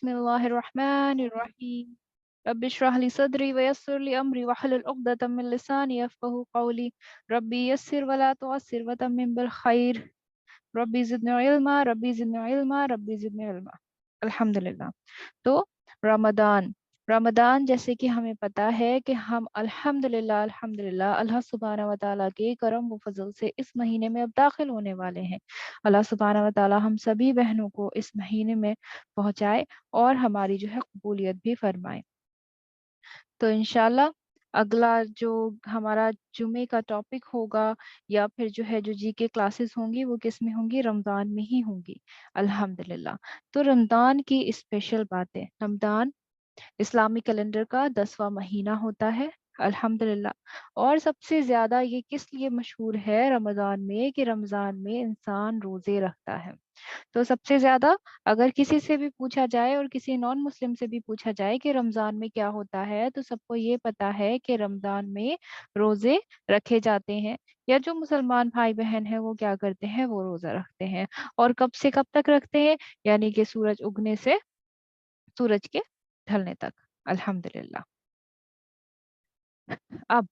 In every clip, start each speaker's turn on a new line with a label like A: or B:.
A: बिस्मिल्लाहिर्रहमानिर्रहीम। रब्बि इश्रह ली सदरी वयस्सिर ली अमरी वहलुल उक़दतम मिन लिसानी यफ़क़हू क़ौली। रब्बी यस्सिर वला तुअस्सिर वतम्मिम बिल खैर। रब्बी ज़िदनी इल्मा, रब्बी ज़िदनी इल्मा, रब्बी ज़िदनी इल्मा। अल्हम्दुलिल्लाह। तो रमदान, रमदान जैसे कि हमें पता है कि हम अल्हम्दुलिल्लाह अल्हम्दुलिल्लाह अल्लाह सुब्हानहू व तआला के करम व फजल से इस महीने में अब दाखिल होने वाले हैं। अल्लाह सुब्हानहू व तआला हम सभी बहनों को इस महीने में पहुंचाए और हमारी जो है कबूलियत भी फरमाए। तो इंशाल्लाह अगला जो हमारा जुमे का टॉपिक होगा या फिर जो जीके क्लासेस होंगी वो किस में होंगी, रमज़ान में ही होंगी अल्हम्दुलिल्लाह। तो रमज़ान की स्पेशल बातें, रमज़ान इस्लामी कैलेंडर का 10वां महीना होता है अल्हम्दुलिल्लाह। और सबसे ज़्यादा ये किस लिए मशहूर है रमज़ान में कि रमज़ान में इंसान रोज़े रखता है। तो सबसे ज़्यादा अगर किसी से भी पूछा जाए और किसी नॉन मुस्लिम से भी पूछा जाए कि रमज़ान में क्या होता है तो सबको ये पता है कि रमज़ान में रोज़े रखे जाते हैं, या जो मुसलमान भाई बहन हैं वो क्या करते हैं, वो रोज़ा रखते हैं। और कब से कब तक रखते हैं, यानी कि सूरज उगने से सूरज के ढलने तक अल्हम्दुलिल्लाह। अब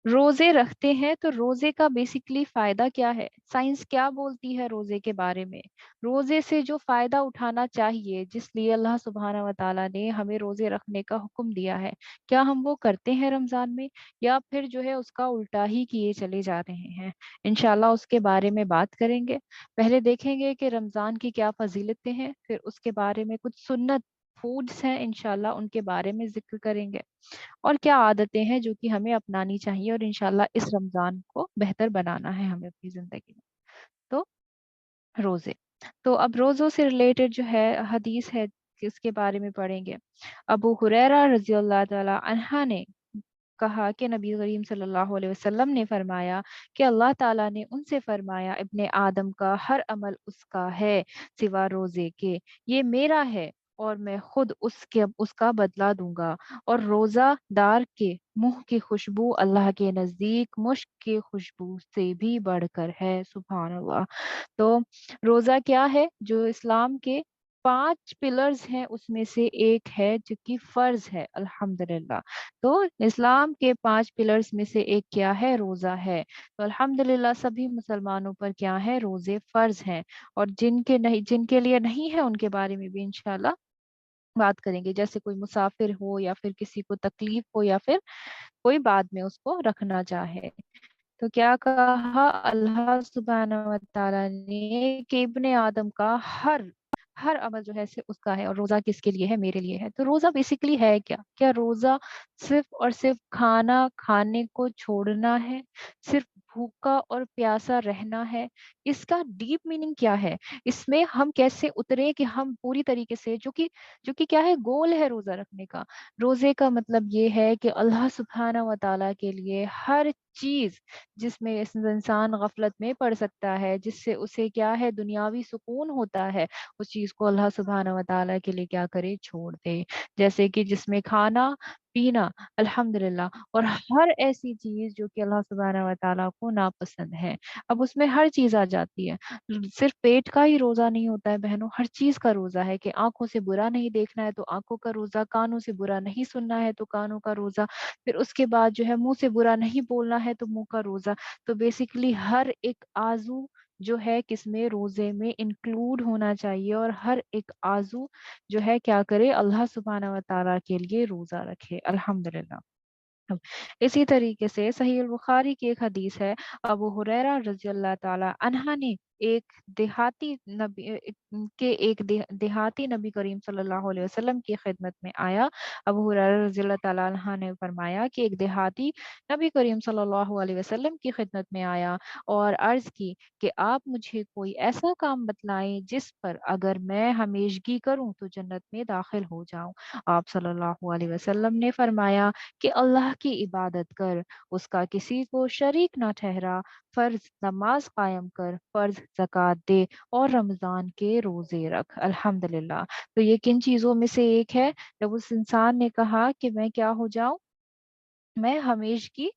A: रोजे रखते हैं तो रोजे का बेसिकली फायदा क्या है, साइंस क्या बोलती है रोजे के बारे में, रोजे से जो फायदा उठाना चाहिए जिस लिए अल्लाह सुब्हाना व ताला ने हमें रोजे रखने का हुक्म दिया है, क्या हम वो करते हैं रमजान में, या फिर जो है उसका उल्टा ही किए चले जा रहे हैं। इंशाल्लाह उसके बारे में बात करेंगे। पहले देखेंगे कि रमजान की क्या फजीलतें हैं, फिर उसके बारे में कुछ सुन्नत फूड्स हैं इंशाल्लाह उनके बारे में जिक्र करेंगे, और क्या आदतें हैं जो कि हमें अपनानी चाहिए और इंशाल्लाह इस रमज़ान को बेहतर बनाना है हमें अपनी ज़िंदगी में। तो रोज़े, तो अब रोज़ों से रिलेटेड जो है हदीस है किसके बारे में पढ़ेंगे। अबू हुरैरा रज़ी अल्लाह ताला अन्हा ने कहा कि नबी करीम सल्लल्लाहु अलैहि वसल्लम ने फरमाया कि अल्लाह ताला ने उनसे फरमाया, इब्ने आदम का हर अमल उसका है सिवा रोज़े के, ये मेरा है और मैं खुद उसका बदला दूंगा। और रोज़ादार के मुंह की खुशबू अल्लाह के नज़दीक मुश्क की खुशबू से भी बढ़कर है। सुभान अल्लाह। तो रोज़ा क्या है, जो इस्लाम के 5 पिलर्स हैं उसमें से एक है जो कि फर्ज है अल्हम्दुलिल्लाह। तो इस्लाम के 5 पिलर्स में से एक क्या है, रोज़ा है। तो अल्हम्दुलिल्लाह सभी मुसलमानों पर क्या है, रोज़े फर्ज हैं। और जिनके लिए नहीं है उनके बारे में भी इंशाल्लाह बात करेंगे, जैसे कोई मुसाफिर हो या फिर किसी को तकलीफ हो या फिर कोई बाद में उसको रखना चाहे। तो क्या कहा अल्लाह सुब्हानहू व तआला ने कि इब्ने आदम का हर हर अमल जो है उसका है, और रोजा किसके लिए है, मेरे लिए है। तो रोजा बेसिकली है क्या, क्या रोजा सिर्फ और सिर्फ खाना खाने को छोड़ना है, सिर्फ भूखा और प्यासा रहना है, इसका डीप मीनिंग क्या है, इसमें हम कैसे उतरे कि हम पूरी तरीके से जो कि क्या है, गोल है रोजा रखने का। रोजे का मतलब ये है कि अल्लाह सुब्हानहू व तआला के लिए हर चीज जिसमें इंसान गफलत में पड़ सकता है, जिससे उसे क्या है दुनियावी सुकून होता है, उस चीज को अल्लाह सुब्हानहू व तआला के लिए क्या करे, छोड़ दे। जैसे कि जिसमें खाना पीना अल्हम्दुलिल्लाह, और हर ऐसी चीज जो कि अल्लाह सुब्हानहू व तआला को नापसंद है, अब उसमें हर चीज आ जाती है। सिर्फ पेट का ही रोजा नहीं होता है बहनों, हर चीज का रोजा है कि आंखों से बुरा नहीं देखना है तो आंखों का रोजा, कानों से बुरा नहीं सुनना है तो कानों का रोजा, फिर उसके बाद जो है मुंह से बुरा नहीं बोलना है तो मुंह का रोजा। तो बेसिकली हर एक आजू जो है किसमें, रोजे में इंक्लूड होना चाहिए, और हर एक आजू जो है क्या करे, अल्लाह सुब्हानहू व तआला के लिए रोजा रखे अल्हम्दुलिल्लाह। अब इसी तरीके से सही अल बुखारी की एक हदीस है, अबू हुरैरा रज़ी अल्लाह ताला अन्हा ने एक देहाती नबी देहाती नबी करीम सल्लल्लाहु अलैहि वसल्लम की खिदमत में आया। अबू हुरैरा रज़ी अल्लाह ताला अन्हा ने फरमाया कि एक देहाती नबी करीम सल्लल्लाहु अलैहि वसल्लम की खिदमत में आया और अर्ज की कि आप मुझे कोई ऐसा काम बतलाएं जिस पर अगर मैं हमेशगी करूं तो जन्नत में दाखिल हो जाऊं। आप सल्लल्लाहु अलैहि वसल्लम ने फरमाया कि अल्लाह की इबादत कर, उसका किसी को शरीक ना ठहरा, फर्ज नमाज कायम कर, फर्ज ज़कात दे और रमज़ान के रोज़े रख। अल्हम्दुलिल्लाह। तो ये किन चीज़ों में से एक है, जब उस इंसान ने कहा कि मैं क्या हो जाऊं, मैं हमेशगी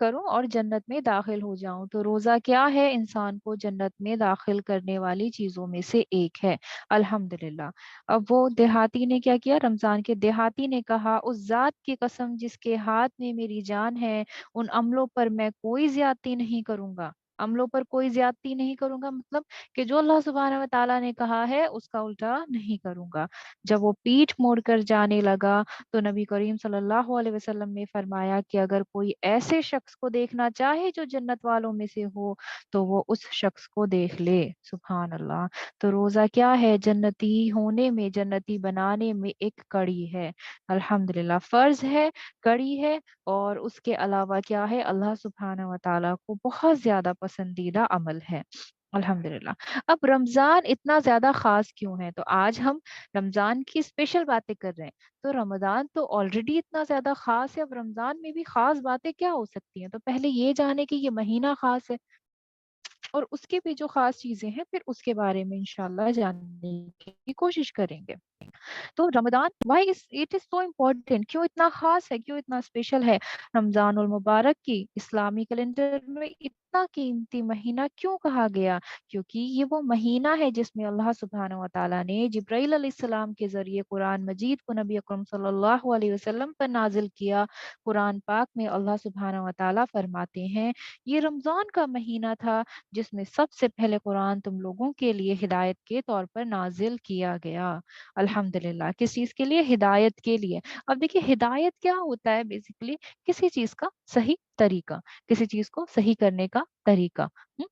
A: کروں اور جنت میں داخل ہو جاؤں۔ تو روزہ کیا ہے؟ انسان کو جنت میں داخل کرنے والی چیزوں میں سے ایک ہے، الحمدللہ۔ اب وہ دیہاتی نے کیا کیا؟ رمضان کے دیہاتی نے کہا، اس ذات کی قسم جس کے ہاتھ میں میری جان ہے، ان عملوں پر میں کوئی زیادتی نہیں کروں گا۔ عملوں پر کوئی زیادتی نہیں کروں گا مطلب کہ جو اللہ سبحانہ و تعالیٰ نے کہا ہے اس کا الٹا نہیں کروں گا۔ جب وہ پیٹھ موڑ کر جانے لگا تو نبی کریم صلی اللہ علیہ وسلم نے فرمایا کہ اگر کوئی ایسے شخص کو دیکھنا چاہے جو جنت والوں میں سے ہو تو وہ اس شخص کو دیکھ لے۔ سبحان اللہ۔ تو روزہ کیا ہے؟ جنتی ہونے میں، جنتی بنانے میں ایک کڑی ہے، الحمدللہ۔ فرض ہے، کڑی ہے، اور اس کے علاوہ کیا ہے؟ اللہ سبحانہ و تعالیٰ کو بہت زیادہ پسندیدہ عمل ہے، الحمدللہ۔ اب رمضان اتنا زیادہ خاص کیوں ہے؟ تو آج ہم رمضان کی اسپیشل باتیں کر رہے ہیں۔ تو رمضان تو آلریڈی اتنا زیادہ خاص ہے، اب رمضان میں بھی خاص باتیں کیا ہو سکتی ہیں؟ تو پہلے یہ جانے کہ یہ مہینہ خاص ہے اور اس کے بھی جو خاص چیزیں ہیں پھر اس کے بارے میں انشاءاللہ جاننے کی کوشش کریں گے۔ تو Ramzan why it is so important, کیوں اتنا خاص ہے، کیوں اتنا اسپیشل ہے؟ رمضان المبارک کی اسلامی کیلنڈر میں اتنا قیمتی مہینہ کیوں کہا گیا؟ کیونکہ یہ وہ مہینہ ہے جس میں اللہ سبحانہ و تعالیٰ نے جبرائیل علیہ السلام کے ذریعے قرآن مجید کو نبی اکرم صلی اللہ علیہ وسلم پر نازل کیا۔ قرآن پاک میں اللہ سبحانہ و تعالیٰ فرماتے ہیں یہ رمضان کا مہینہ تھا جس میں سب سے پہلے قرآن تم لوگوں کے لیے ہدایت کے طور پر نازل کیا گیا، الحمدللہ۔ کس چیز کے لیے؟ ہدایت کے لیے۔ اب دیکھیے ہدایت کیا ہوتا ہے؟ بیسیکلی کسی چیز کا صحیح طریقہ، کسی چیز کو صحیح کرنے کا طریقہ،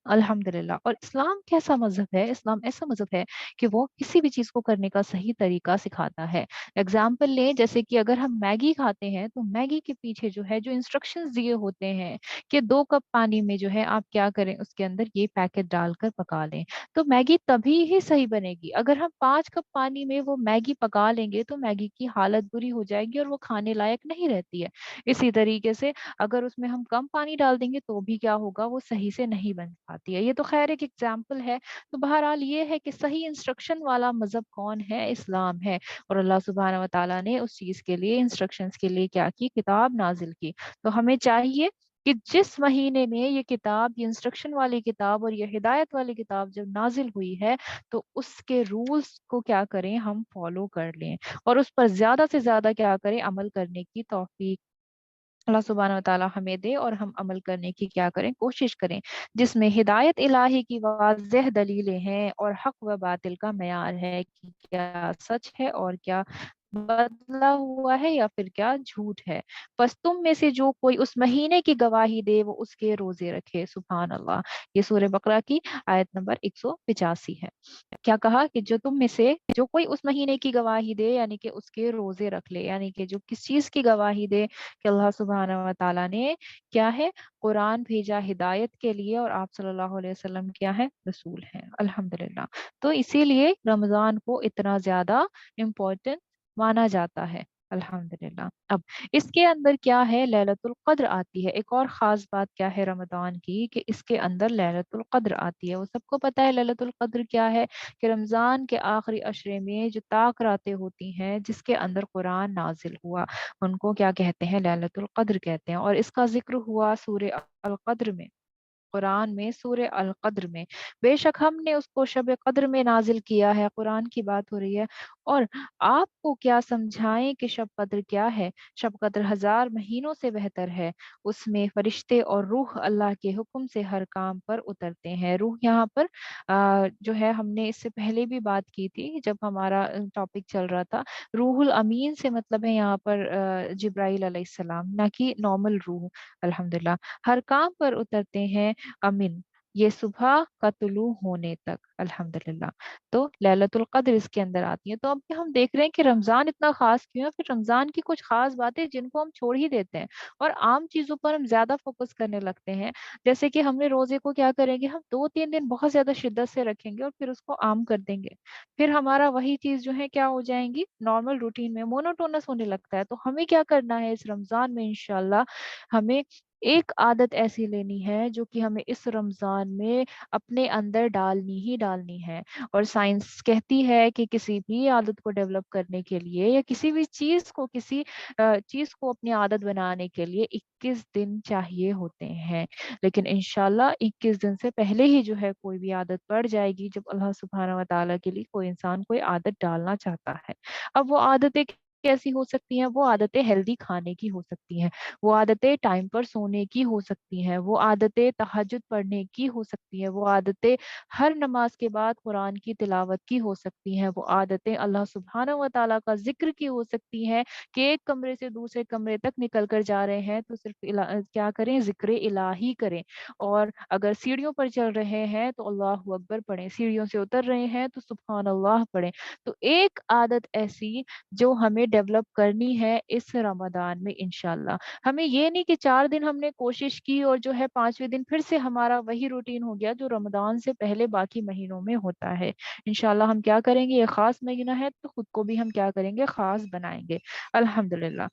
A: الحمدللہ۔ اور اسلام کیسا مذہب ہے؟ اسلام ایسا مذہب ہے کہ وہ کسی بھی چیز کو کرنے کا صحیح طریقہ سکھاتا ہے۔ اگزامپل لیں، جیسے کہ اگر ہم میگی کھاتے ہیں تو میگی کے پیچھے جو ہے جو انسٹرکشنز دیے ہوتے ہیں کہ 2 کپ پانی میں جو ہے آپ کیا کریں، اس کے اندر یہ پیکٹ ڈال کر پکا لیں، تو میگی تبھی ہی صحیح بنے گی۔ اگر ہم 5 کپ پانی میں وہ میگی پکا لیں گے تو میگی کی حالت بری ہو جائے گی اور وہ کھانے لائق نہیں رہتی ہے۔ اسی طریقے سے اگر اس میں ہم کم پانی ڈال دیں گے تو بھی کیا ہوگا؟ وہ صحیح سے نہیں بن پاتی ہے۔ یہ تو خیر ایک ایگزامپل ہے۔ تو بہرحال یہ ہے کہ صحیح انسٹرکشن والا مذہب کون ہے؟ اسلام ہے۔ اور اللہ سبحانہ و تعالیٰ نے اس چیز کے لیے، انسٹرکشنز کے لیے کیا کی؟ کتاب نازل کی۔ تو ہمیں چاہیے کہ جس مہینے میں یہ کتاب، یہ انسٹرکشن والی کتاب اور یہ ہدایت والی کتاب جب نازل ہوئی ہے تو اس کے رولز کو کیا کریں؟ ہم فالو کر لیں اور اس پر زیادہ سے زیادہ کیا کریں؟ عمل کرنے کی توفیق اللہ سبحانہ و تعالیٰ ہمیں دے اور ہم عمل کرنے کی کیا کریں؟ کوشش کریں، جس میں ہدایت الہی کی واضح دلیلیں ہیں اور حق و باطل کا معیار ہے کہ کیا سچ ہے اور کیا بدلا ہوا ہے یا پھر کیا جھوٹ ہے۔ بس تم میں سے جو کوئی اس مہینے کی گواہی دے وہ اس کے روزے رکھے۔ سبحان اللہ۔ یہ سورہ بقرہ کی آیت نمبر 185 ہے۔ کیا کہا؟ کہ جو تم میں سے جو کوئی اس مہینے کی گواہی دے، یعنی کہ اس کے روزے رکھ لے، یعنی کہ جو کس چیز کی گواہی دے؟ کہ اللہ سبحانہ و تعالیٰ نے کیا ہے؟ قرآن بھیجا ہدایت کے لیے اور آپ صلی اللہ علیہ وسلم کیا ہے؟ رسول ہیں، الحمدللہ۔ تو اسی لیے رمضان کو اتنا زیادہ امپورٹنٹ مانا جاتا ہے، الحمدللہ۔ اب اس کے اندر کیا ہے؟ لیلۃ القدر آتی ہے۔ ایک اور خاص بات کیا ہے رمضان کی؟ کہ اس کے اندر لیلۃ القدر آتی ہے۔ وہ سب کو پتہ ہے لیلۃ القدر کیا ہے، کہ رمضان کے آخری عشرے میں جو طاق راتیں ہوتی ہیں جس کے اندر قرآن نازل ہوا، ان کو کیا کہتے ہیں؟ لیلۃ القدر کہتے ہیں۔ اور اس کا ذکر ہوا سورہ القدر میں، قرآن میں، سورہ القدر میں۔ بے شک ہم نے اس کو شب قدر میں نازل کیا ہے، قرآن کی بات ہو رہی ہے۔ اور آپ کو کیا سمجھائیں کہ شب قدر کیا ہے؟ شب قدر 1000 مہینوں سے بہتر ہے۔ اس میں فرشتے اور روح اللہ کے حکم سے ہر کام پر اترتے ہیں۔ روح یہاں پر جو ہے، ہم نے اس سے پہلے بھی بات کی تھی جب ہمارا ٹاپک چل رہا تھا، روح الامین سے مطلب ہے یہاں پر جبرائیل علیہ السلام، نہ کہ نارمل روح، الحمدللہ۔ ہر کام پر اترتے ہیں امین، یہ صبح کا طلوع ہونے تک، الحمدللہ۔ تو لیلۃ القدر اس کے اندر آتی ہے۔ تو اب ہم دیکھ رہے ہیں کہ رمضان اتنا خاص کیوں ہے؟ پھر رمضان کی کچھ خاص باتیں جن کو ہم چھوڑ ہی دیتے ہیں اور عام چیزوں پر ہم زیادہ فوکس کرنے لگتے ہیں۔ جیسے کہ ہم نے روزے کو کیا کریں گے؟ ہم 2-3 دن بہت زیادہ شدت سے رکھیں گے اور پھر اس کو عام کر دیں گے، پھر ہمارا وہی چیز جو ہے کیا ہو جائیں گی؟ نارمل روٹین میں مونوٹونس ہونے لگتا ہے۔ تو ہمیں کیا کرنا ہے اس رمضان میں؟ انشاءاللہ ہمیں एक आदत ऐसी लेनी है जो कि हमें इस रमज़ान में अपने अंदर डालनी ही डालनी है। और साइंस कहती है कि किसी भी आदत को डेवलप करने के लिए या किसी भी चीज़ को अपनी आदत बनाने के लिए 21 दिन चाहिए होते हैं। लेकिन इंशाल्लाह 21 दिन से पहले ही जो है कोई भी आदत पड़ जाएगी जब अल्लाह सुब्हानहू व तआला के लिए कोई इंसान कोई आदत डालना चाहता है। अब वो आदतें कैसी हो सकती हैं? वो आदतें हेल्दी खाने की हो सकती हैं। वो आदतें टाइम पर सोने की हो सकती हैं, वो आदतें तहज्जुद पढ़ने की हो सकती हैं, वो आदतें हर नमाज के बाद कुरान की तिलावत की हो सकती हैं, वो आदतें अल्लाह सुब्हानहू व तआला का ज़िक्र की हो सकती हैं कि एक कमरे से दूसरे कमरे तक निकल कर जा रहे हैं तो सिर्फ क्या करें, ज़िक्र इलाही करें। और अगर सीढ़ियों पर चल रहे हैं तो अल्लाहू अकबर पढ़ें, सीढ़ियों से उतर रहे हैं तो सुब्हान अल्लाह पढ़ें। तो एक आदत ऐसी जो हमें डेवलप करनी है इस रमज़ान में इंशाअल्लाह। हमें ये नहीं कि 4 दिन हमने कोशिश की और जो है 5वें दिन फिर से हमारा वही रूटीन हो गया जो रमज़ान से पहले बाकी महीनों में होता है। इंशाअल्लाह हम क्या करेंगे, ये ख़ास महीना है तो खुद को भी हम क्या करेंगे, ख़ास बनाएँगे। अल्हम्दुलिल्लाह।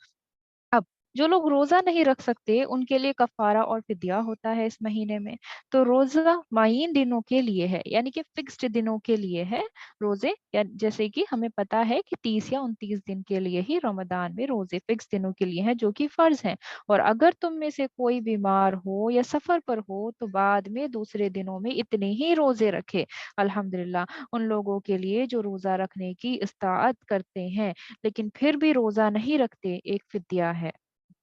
A: अब जो लोग रोज़ा नहीं रख सकते उनके लिए कफ़ारा और फ़िदया होता है इस महीने में। तो रोज़ा मायीन दिनों के लिए है, यानी कि फ़िक्स्ड दिनों के लिए है रोज़े, या जैसे कि हमें पता है कि 30 या 29 दिन के लिए ही रमज़ान में रोज़े फ़िक्स दिनों के लिए हैं जो कि फ़र्ज़ हैं। और अगर तुम में से कोई बीमार हो या सफ़र पर हो तो बाद में दूसरे दिनों में इतने ही रोज़े रखे। अल्हम्दुलिल्लाह उन लोगों के लिए जो रोज़ा रखने की इस्ताअत करते हैं लेकिन फिर भी रोज़ा नहीं रखते, एक फ़िदया है।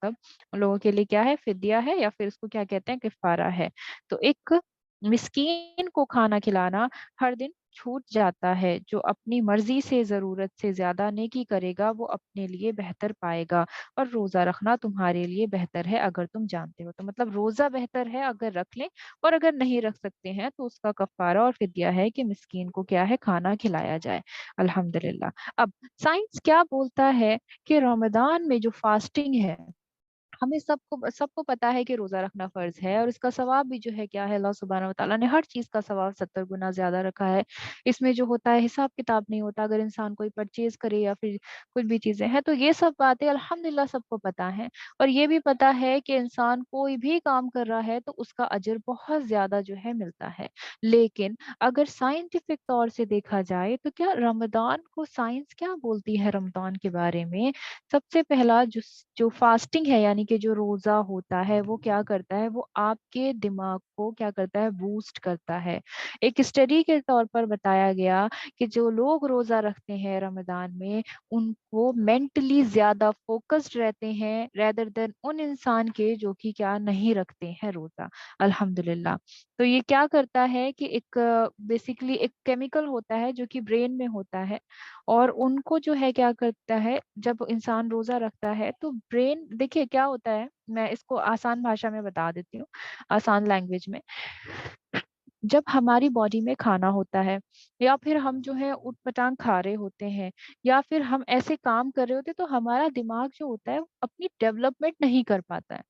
A: मतलब उन लोगों के लिए क्या है, फ़िदया है या फिर इसको क्या कहते हैं, कफ़ारा है। तो एक मिस्कीन को खाना खिलाना हर दिन छूट जाता है। जो अपनी मर्ज़ी से ज़रूरत से ज़्यादा नेकी करेगा वो अपने लिए बेहतर पाएगा। और रोज़ा रखना तुम्हारे लिए बेहतर है अगर तुम जानते हो। तो मतलब रोज़ा बेहतर है अगर रख लें, और अगर नहीं रख सकते हैं तो उसका कफ़ारा और फ़िदया है कि मिस्कीन को क्या है, खाना खिलाया जाए। अल्हम्दुलिल्लाह। अब साइंस क्या बोलता है कि रमज़ान में जो फ़ास्टिंग है, हमें सबको सबको पता है कि रोज़ा रखना फ़र्ज़ है और इसका सवाब भी जो है क्या है, अल्लाह सुब्हानहू व तआला ने हर चीज़ का सवाब 70 गुना ज़्यादा रखा है। इसमें जो होता है हिसाब-किताब नहीं होता, अगर इंसान कोई परचेज़ करे या फिर कुछ भी चीज़ें हैं, तो ये सब बातें अल्हम्दुलिल्लाह सबको पता हैं। और ये भी पता है कि इंसान कोई भी काम कर रहा है तो उसका अजर बहुत ज़्यादा जो है मिलता है। लेकिन अगर साइंटिफिक तौर से देखा जाए तो क्या रमज़ान को साइंस क्या बोलती है रमज़ान के बारे में? सबसे पहला जो फास्टिंग है यानी कि जो रोज़ा होता है वो क्या करता है, वो आपके दिमाग को क्या करता है, बूस्ट करता है। एक स्टडी के तौर पर बताया गया कि जो लोग रोज़ा रखते हैं रमज़ान में उनको मेंटली ज़्यादा फ़ोकस्ड रहते हैं रेदर देन उन इंसान के जो कि क्या नहीं रखते हैं रोज़ा। अल्हम्दुलिल्लाह। तो ये क्या करता है कि एक बेसिकली एक केमिकल होता है जो कि ब्रेन में होता है, और उनको जो है क्या करता है, जब इंसान रोज़ा रखता है तो ब्रेन देखिए क्या होता है, मैं इसको आसान भाषा में बता देती हूँ, आसान लैंग्वेज में। जब हमारी बॉडी में खाना होता है या फिर हम जो है ऊट-पटांग खा रहे होते हैं या फिर हम ऐसे काम कर रहे होते हैं तो हमारा दिमाग जो होता है वो अपनी डेवलपमेंट नहीं कर पाता है।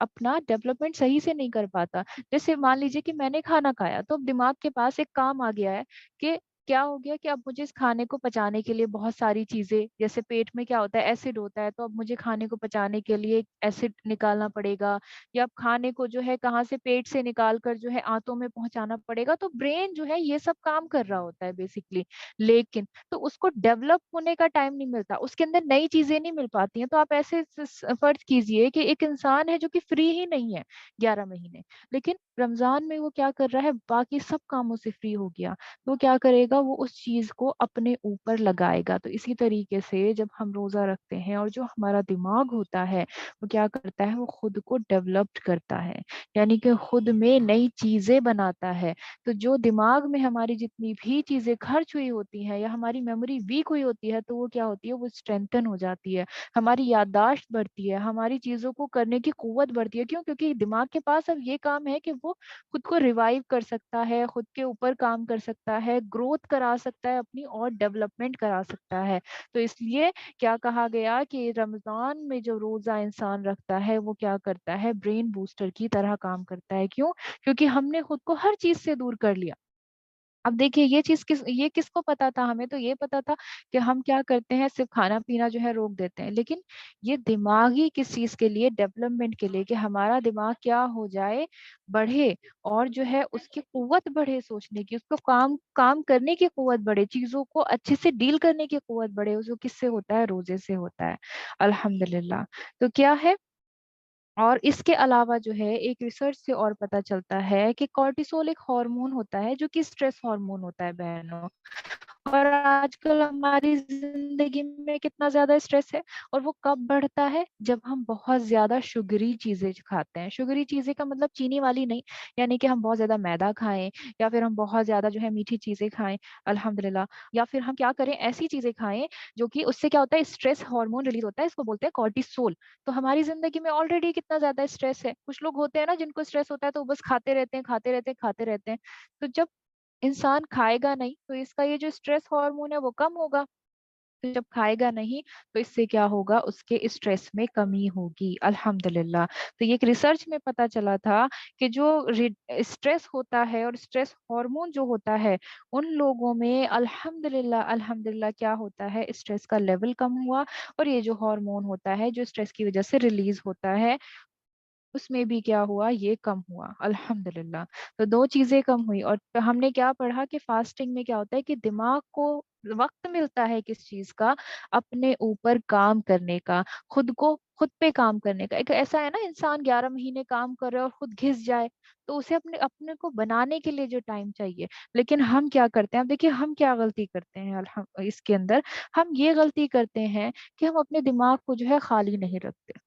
A: अपना डेवलपमेंट सही से नहीं कर पाता। जैसे मान लीजिए कि मैंने खाना खाया तो अब दिमाग के पास एक काम आ गया है कि क्या हो गया कि अब मुझे इस खाने को पचाने के लिए बहुत सारी चीज़ें, जैसे पेट में क्या होता है एसिड होता है तो अब मुझे खाने को पचाने के लिए एसिड निकालना पड़ेगा, या अब खाने को जो है कहाँ से पेट से निकाल कर जो है आंतों में पहुँचाना पड़ेगा। तो ब्रेन जो है ये सब काम कर रहा होता है बेसिकली। लेकिन तो उसको डेवलप होने का टाइम नहीं मिलता, उसके अंदर नई चीज़ें नहीं मिल पाती हैं। तो आप ऐसे फर्ज़ कीजिए कि एक इंसान है जो कि फ्री ही नहीं है 11 महीने, लेकिन रमज़ान में वो क्या कर रहा है, बाकी सब कामों से फ्री हो गया। तो क्या करेगा, वो उस चीज़ को अपने ऊपर लगाएगा। तो इसी तरीके से जब हम रोज़ा रखते हैं और जो हमारा दिमाग होता है, वो क्या करता है, वो खुद को डेवलप्ड करता है, यानी कि खुद में नई चीज़ें बनाता है। तो जो दिमाग में हमारी जितनी भी चीज़ें खर्च हुई होती हैं या हमारी मेमोरी वीक हुई होती है, तो वो क्या होती है, वो स्ट्रेंथन हो जाती है। हमारी याददाश्त बढ़ती है, हमारी चीज़ों को करने की कुव्वत बढ़ती है। क्यों? क्योंकि दिमाग के पास अब ये काम है कि वो खुद को रिवाइव कर सकता है, खुद के ऊपर काम कर सकता है, ग्रोथ करा सकता है अपनी और डेवलपमेंट करा सकता है। तो इसलिए क्या कहा गया कि रमज़ान में जो रोज़ा इंसान रखता है, वो क्या करता है, ब्रेन बूस्टर की तरह काम करता है। क्यों? क्योंकि हमने खुद को हर चीज़ से दूर कर लिया। अब देखिए ये किसको पता था, हमें तो ये पता था कि हम क्या करते हैं, सिर्फ खाना पीना जो है रोक देते हैं, लेकिन ये दिमागी किस चीज के लिए, डेवलपमेंट के लिए, कि हमारा दिमाग क्या हो जाए, बढ़े, और जो है उसकी कुव्वत बढ़े सोचने की, उसको काम काम करने की कुव्वत बढ़े, चीजों को अच्छे से डील करने की कुव्वत बढ़े, उसको किससे होता है, रोजे से होता है। अल्हम्दुलिल्लाह। तो क्या है, और इसके अलावा जो है एक रिसर्च से और पता चलता है कि कॉर्टिसोल एक हार्मोन होता है जो कि स्ट्रेस हार्मोन होता है बहनों। और आजकल हमारी जिंदगी में कितना ज्यादा स्ट्रेस है, और वो कब बढ़ता है, जब हम बहुत ज्यादा शुगरी चीजें खाते हैं। शुगरी चीजें का मतलब चीनी वाली नहीं, यानी कि हम बहुत ज्यादा मैदा खाएं, या फिर हम बहुत ज्यादा जो है मीठी चीजें खाएं, अल्हम्दुलिल्लाह, या फिर हम क्या करें, ऐसी चीजें खाएं जो कि उससे क्या होता है, स्ट्रेस हार्मोन रिलीज होता है, इसको बोलते हैं कॉर्टिसोल। तो हमारी जिंदगी में ऑलरेडी कितना ज्यादा स्ट्रेस है, कुछ लोग होते हैं ना जिनको स्ट्रेस होता है तो वो बस खाते रहते हैं, खाते रहते हैं, खाते रहते हैं। तो जब इंसान खाएगा नहीं तो इसका ये जो स्ट्रेस हार्मोन है वो कम होगा। तो जब खाएगा नहीं तो इससे क्या होगा, उसके स्ट्रेस में कमी होगी, अल्हम्दुलिल्लाह। तो ये एक रिसर्च में पता चला था कि जो स्ट्रेस होता है और स्ट्रेस हार्मोन जो होता है, उन लोगों में अल्हम्दुलिल्लाह अल्हम्दुलिल्लाह क्या होता है, स्ट्रेस का लेवल कम हुआ। और ये जो हार्मोन होता है जो स्ट्रेस की वजह से रिलीज होता है, उसमें भी क्या हुआ, ये कम हुआ, अल्हम्दुलिल्लाह। तो दो चीजें कम हुई। और हमने क्या पढ़ा कि फास्टिंग में क्या होता है कि दिमाग को वक्त मिलता है किस चीज का, अपने ऊपर काम करने का, खुद पे काम करने का। एक ऐसा है ना, इंसान 11 महीने काम कर रहा है और खुद घिस जाए, तो उसे अपने अपने को बनाने के लिए जो टाइम चाहिए। लेकिन हम क्या करते हैं, अब देखिए हम क्या गलती करते हैं इसके अंदर, हम ये गलती करते हैं कि हम अपने दिमाग को जो है खाली नहीं रखते।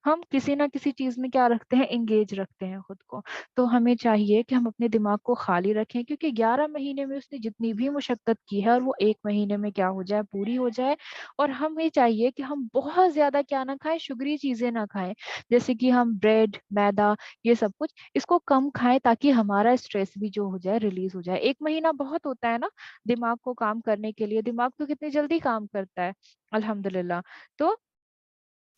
A: हम किसी ना किसी चीज में क्या रखते हैं, एंगेज रखते हैं खुद को। तो हमें चाहिए कि हम अपने दिमाग को खाली रखें, क्योंकि 11 महीने में उसने जितनी भी मुशक्कत की है और वो 1 महीने में क्या हो जाए, पूरी हो जाए। और हमें चाहिए कि हम बहुत ज्यादा क्या ना खाएं, शुगरी चीजें ना खाएं, जैसे कि हम ब्रेड, मैदा, ये सब कुछ इसको कम खाएं, ताकि हमारा स्ट्रेस भी जो हो जाए, रिलीज हो जाए। 1 महीना बहुत होता है ना दिमाग को काम करने के लिए, दिमाग तो कितनी जल्दी काम करता है, अल्हम्दुलिल्लाह। तो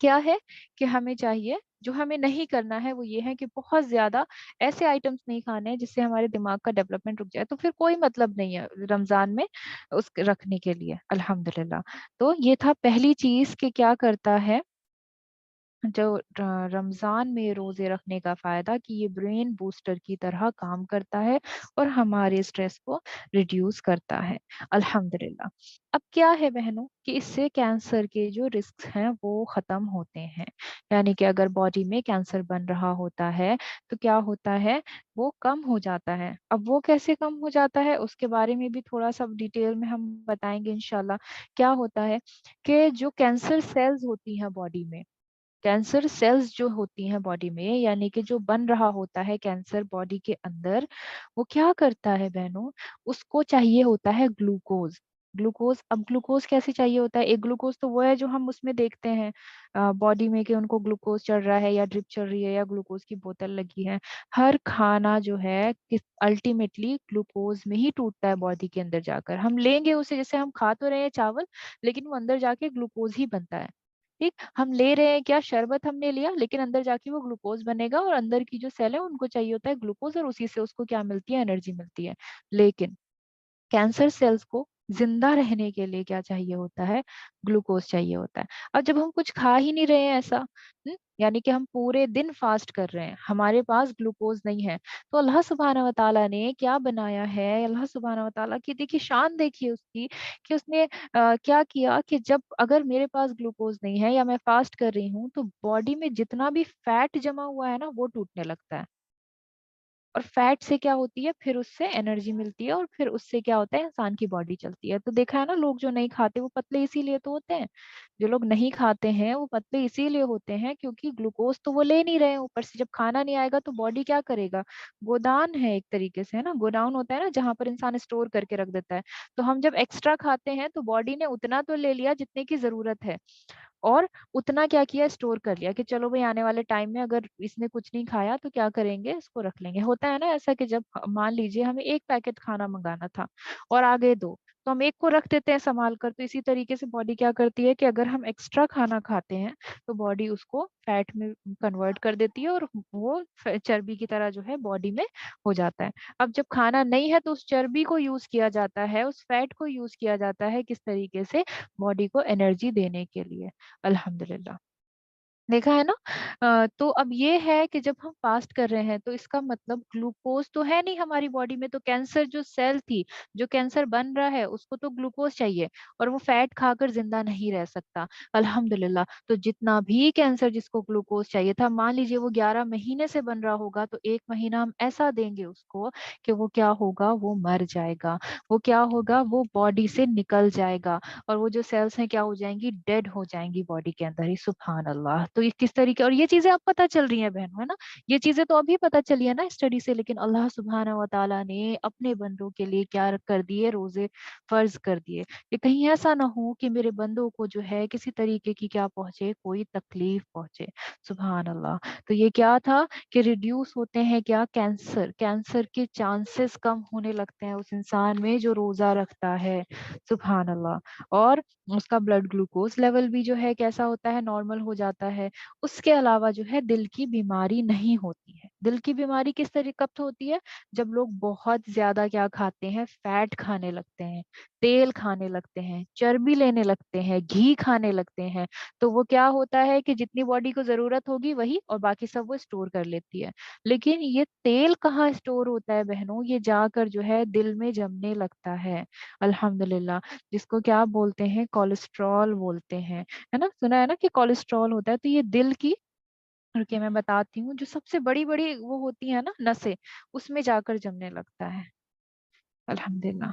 A: क्या है कि हमें चाहिए, जो हमें नहीं करना है वो ये है कि बहुत ज्यादा ऐसे आइटम्स नहीं खाने हैं जिससे हमारे दिमाग का डेवलपमेंट रुक जाए, तो फिर कोई मतलब नहीं है रमजान में उस रखने के लिए, अल्हम्दुलिल्लाह। तो ये था पहली चीज कि क्या करता है जो रमजान में रोजे रखने का फायदा, कि ये ब्रेन बूस्टर की तरह काम करता है और हमारे स्ट्रेस को रिड्यूस करता है, अल्हम्दुलिल्लाह। अब क्या है बहनों कि इससे कैंसर के जो रिस्क हैं वो खत्म होते हैं। यानी कि अगर बॉडी में कैंसर बन रहा होता है तो क्या होता है, वो कम हो जाता है। अब वो कैसे कम हो जाता है उसके बारे में भी थोड़ा सा डिटेल में हम बताएंगे इंशाल्लाह। क्या होता है कि जो कैंसर सेल्स होती हैं बॉडी में, कैंसर सेल्स जो होती हैं बॉडी में, यानी कि जो बन रहा होता है कैंसर बॉडी के अंदर, वो क्या करता है बहनों, उसको चाहिए होता है ग्लूकोज। ग्लूकोज, अब ग्लूकोज कैसे चाहिए होता है, एक ग्लूकोज तो वो है जो हम उसमें देखते हैं बॉडी में कि उनको ग्लूकोज चढ़ रहा है या ड्रिप चल रही है या ग्लूकोज की बोतल लगी है। हर खाना जो है अल्टीमेटली ग्लूकोज में ही टूटता है बॉडी के अंदर जाकर, हम लेंगे उसे, जैसे हम खा तो रहे हैं चावल, लेकिन वो अंदर जाके ग्लूकोज ही बनता है। ठीक, हम ले रहे हैं क्या, शरबत हमने लिया, लेकिन अंदर जाके वो ग्लूकोज बनेगा, और अंदर की जो सेल है उनको चाहिए होता है ग्लूकोज, और उसी से उसको क्या मिलती है, एनर्जी मिलती है। लेकिन कैंसर सेल्स को जिंदा रहने के लिए क्या चाहिए होता है, ग्लूकोज चाहिए होता है। अब जब हम कुछ खा ही नहीं रहे हैं ऐसा, यानी कि हम पूरे दिन फास्ट कर रहे हैं, हमारे पास ग्लूकोज नहीं है, तो अल्लाह सुब्हानहू व तआला ने क्या बनाया है, अल्लाह सुब्हानहू व तआला की देखिए शान, देखिए उसकी, कि उसने क्या किया कि जब अगर मेरे पास ग्लूकोज नहीं है या मैं फास्ट कर रही हूँ, तो बॉडी में जितना भी फैट जमा हुआ है ना वो टूटने लगता है। और फैट से क्या होती है, फिर उससे एनर्जी मिलती है, और फिर उससे क्या होता है, इंसान की बॉडी चलती है। तो देखा है ना, लोग जो नहीं खाते वो पतले इसीलिए तो होते हैं। जो लोग नहीं खाते हैं वो पतले इसीलिए होते हैं क्योंकि ग्लूकोज तो वो ले नहीं रहे हैं, ऊपर से जब खाना नहीं आएगा तो बॉडी क्या करेगा, गोदान है एक तरीके से, है ना, गोडाउन होता है ना जहाँ पर इंसान स्टोर करके रख देता है। तो हम जब एक्स्ट्रा खाते हैं तो बॉडी ने उतना तो ले लिया जितने की जरूरत है, और उतना क्या किया, स्टोर कर लिया कि चलो भाई आने वाले टाइम में अगर इसने कुछ नहीं खाया तो क्या करेंगे, इसको रख लेंगे। होता है ना ऐसा कि जब मान लीजिए हमें एक पैकेट खाना मंगाना था और आ गए दो, तो हम एक को रख देते हैं संभाल कर। तो इसी तरीके से बॉडी क्या करती है कि अगर हम एक्स्ट्रा खाना खाते हैं तो बॉडी उसको फैट में कन्वर्ट कर देती है और वो चर्बी की तरह जो है बॉडी में हो जाता है। अब जब खाना नहीं है तो उस चर्बी को यूज किया जाता है, उस फैट को यूज किया जाता है किस तरीके से, बॉडी को एनर्जी देने के लिए। अल्हम्दुलिल्लाह, देखा है ना। तो अब ये है कि जब हम फास्ट कर रहे हैं तो इसका मतलब ग्लूकोज तो है नहीं हमारी बॉडी में, तो कैंसर जो सेल थी, जो कैंसर बन रहा है उसको तो ग्लूकोज चाहिए, और वो फैट खाकर जिंदा नहीं रह सकता। अल्हम्दुलिल्लाह, तो जितना भी कैंसर जिसको ग्लूकोज चाहिए था, मान लीजिए वो 11 महीने से बन रहा होगा, तो 1 महीना हम ऐसा देंगे उसको कि वो क्या होगा, वो मर जाएगा। वो क्या होगा, वो बॉडी से निकल जाएगा, और वो जो सेल्स हैं क्या हो जाएंगी, डेड हो जाएंगी बॉडी के अंदर ही। सुभान अल्लाह, तो ये किस तरीके, और ये चीजें अब पता चल रही हैं बहनों, है ना। ये चीजें तो अभी पता चली है ना स्टडी से, लेकिन अल्लाह सुब्हाना व ताला ने अपने बंदों के लिए क्या कर दिए, रोजे फर्ज कर दिए, कि कहीं ऐसा ना हो कि मेरे बंदों को जो है किसी तरीके की क्या पहुंचे, कोई तकलीफ पहुंचे। सुभान अल्लाह। तो ये क्या था कि रिड्यूस होते हैं क्या, कैंसर, कैंसर के चांसेस कम होने लगते हैं उस इंसान में जो रोजा रखता है। सुभान अल्लाह। और उसका ब्लड ग्लूकोज लेवल भी जो है कैसा होता है, नॉर्मल हो जाता है। उसके अलावा जो है दिल की बीमारी नहीं होती है। दिल की बीमारी किस तरीके कब तो होती है, जब लोग बहुत ज्यादा क्या खाते हैं, फैट खाने लगते हैं, तेल खाने लगते हैं, चर्बी लेने लगते हैं, घी खाने लगते हैं। तो वो क्या होता है कि जितनी बॉडी को जरूरत होगी वही, और बाकी सब वो स्टोर कर लेती है। लेकिन ये तेल कहाँ स्टोर होता है बहनों, ये जाकर जो है दिल में जमने लगता है। अल्हम्दुलिल्लाह, जिसको क्या बोलते हैं, कोलेस्ट्रॉल बोलते हैं, है ना, सुना है ना कि कोलेस्ट्रॉल होता है। तो ये दिल की, रुकिए मैं बताती हूँ, जो सबसे बड़ी बड़ी वो होती है ना नसें, उसमें जाकर जमने लगता है। अल्हम्दुलिल्लाह,